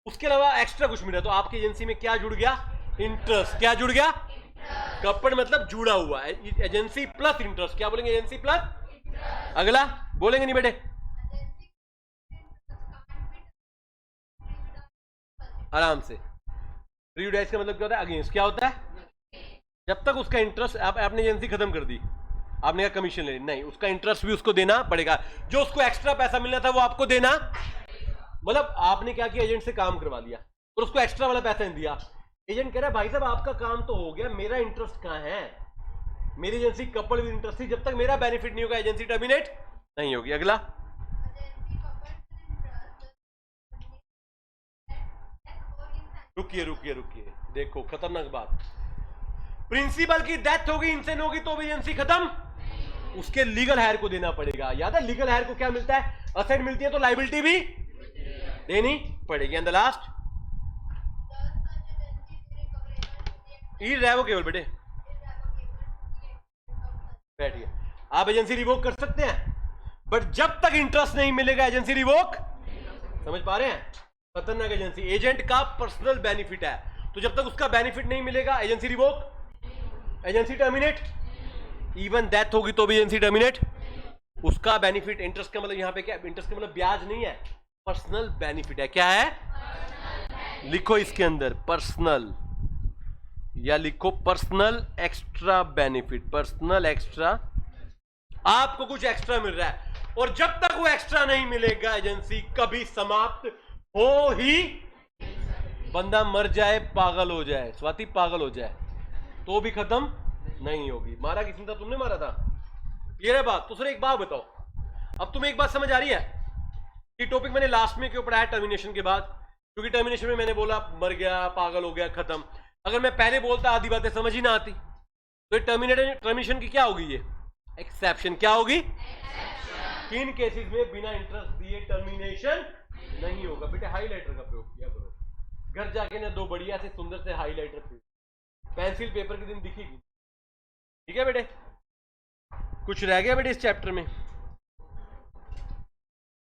उसके अलावा एक्स्ट्रा कुछ मिला। तो आपकी एजेंसी में क्या जुड़ गया? इंटरेस्ट। क्या जुड़ गया? कपल मतलब जुड़ा हुआ है, एजेंसी प्लस इंटरेस्ट। क्या बोलेंगे? Agency plus. अगला बोलेंगे नहीं बेटे? आराम से। प्रीजुडाइज का मतलब क्या होता है? अगेंस्ट। क्या होता है? जब तक उसका इंटरेस्ट, आपने एजेंसी खत्म कर दी, आपने कहा कमीशन ले, नहीं, उसका इंटरेस्ट भी उसको देना पड़ेगा। जो उसको एक्स्ट्रा पैसा मिलना था वो आपको देना, मतलब आपने क्या किया? एजेंट से काम करवा लिया और उसको एक्स्ट्रा वाला पैसा नहीं दिया। एजेंट कह रहा है भाई साहब आपका काम तो हो गया, मेरा इंटरेस्ट कहां है? मेरी एजेंसी कपल विद इंटरेस्ट थी, जब तक मेरा बेनिफिट नहीं होगा एजेंसी टर्मिनेट नहीं होगी। अगला, रुकिए रुकिए रुकिए, देखो खतरनाक बात। प्रिंसिपल की डेथ होगी, इंसेन होगी तो भी एजेंसी खत्म, उसके लीगल हायर को देना पड़ेगा। याद है लीगल हायर को क्या मिलता है? असेट मिलती है, तो लायबिलिटी भी देनी पड़ेगी। And the last, irrevocable. बेटे बैठिए। आप एजेंसी रिवोक कर सकते हैं, बट जब तक इंटरेस्ट नहीं मिलेगा एजेंसी रिवोक, समझ पा रहे हैं? खतरनाक एजेंसी, एजेंट का पर्सनल बेनिफिट है, तो जब तक उसका बेनिफिट नहीं मिलेगा agency revoke, agency terminate. Even death होगी तो भी एजेंसी टर्मिनेट। उसका बेनिफिट, इंटरेस्ट का मतलब यहां पे क्या? इंटरेस्ट का मतलब ब्याज नहीं है, पर्सनल बेनिफिट है। क्या है? लिखो इसके अंदर पर्सनल, या लिखो personal extra benefit. Personal extra, आपको कुछ एक्स्ट्रा मिल रहा है, और जब तक वो एक्स्ट्रा नहीं मिलेगा एजेंसी कभी समाप्त हो ही, बंदा मर जाए, पागल हो जाए, स्वाति पागल हो जाए, तो भी खत्म नहीं होगी। मारा किसने था? तुमने मारा था। क्लियर है बात? तो सर एक बात बताओ, अब तुम्हें एक बात समझ आ रही है कि टॉपिक मैंने लास्ट में क्यों पढ़ाया टर्मिनेशन के बाद? क्योंकि टर्मिनेशन में मैंने बोला मर गया, पागल हो गया, खत्म। अगर मैं पहले बोलता आधी बातें समझ ही ना आती, तो टर्मिनेशन की क्या होगी? ये एक्सेप्शन। क्या होगी? किन केसेस में बिना इंटरेस्ट दिए टर्मिनेशन नहीं होगा? बेटे हाईलाइटर का प्रयोग किया करो, घर जाके ना दो बढ़िया से सुंदर से हाईलाइटर, पेंसिल पेपर के दिन दिखेगी। ठीक है बेटे? कुछ रह गया बेटे इस चैप्टर में?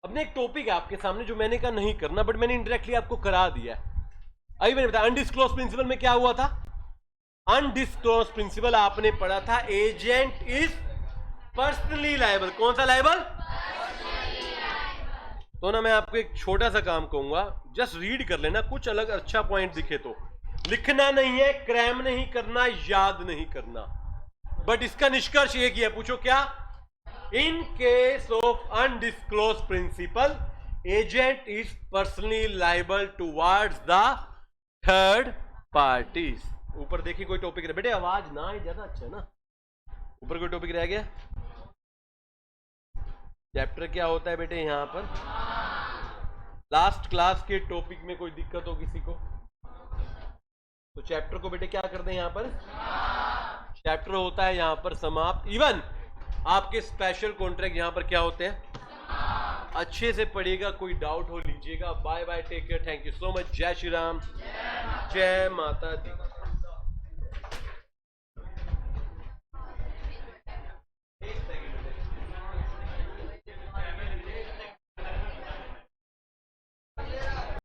अब एक टॉपिक है आपके सामने जो मैंने कहा नहीं करना, बट मैंने इनडायरेक्टली आपको करा दिया है। अभी मैंने बताया अनडिस्क्लोज प्रिंसिपल में क्या हुआ था? अनडिस्क्लोज प्रिंसिपल आपने पढ़ा था, एजेंट इज पर्सनली लायबल। कौन सा लायबल? तो ना मैं आपको एक छोटा सा काम कहूंगा, जस्ट रीड कर लेना, कुछ अलग अच्छा पॉइंट दिखे तो। लिखना नहीं है, क्रैम नहीं करना, याद नहीं करना, बट इसका निष्कर्ष एक ही है। पूछो क्या? In case of undisclosed principal, agent is personally liable towards the third parties. ऊपर देखिए कोई टॉपिक रह, बेटे आवाज ना है ज्यादा, अच्छा ना? ऊपर कोई टॉपिक रह गया? चैप्टर क्या होता है बेटे यहां पर? लास्ट क्लास के टॉपिक में कोई दिक्कत हो किसी को तो चैप्टर को बेटे क्या कर दें यहां पर? चैप्टर होता है यहां पर समाप्त। इवन आपके स्पेशल कॉन्ट्रैक्ट यहां पर क्या होते हैं? अच्छे से पढ़िएगा, कोई डाउट हो लीजिएगा। Bye bye, take care, thank you so much. जय श्री राम, जय माता दी।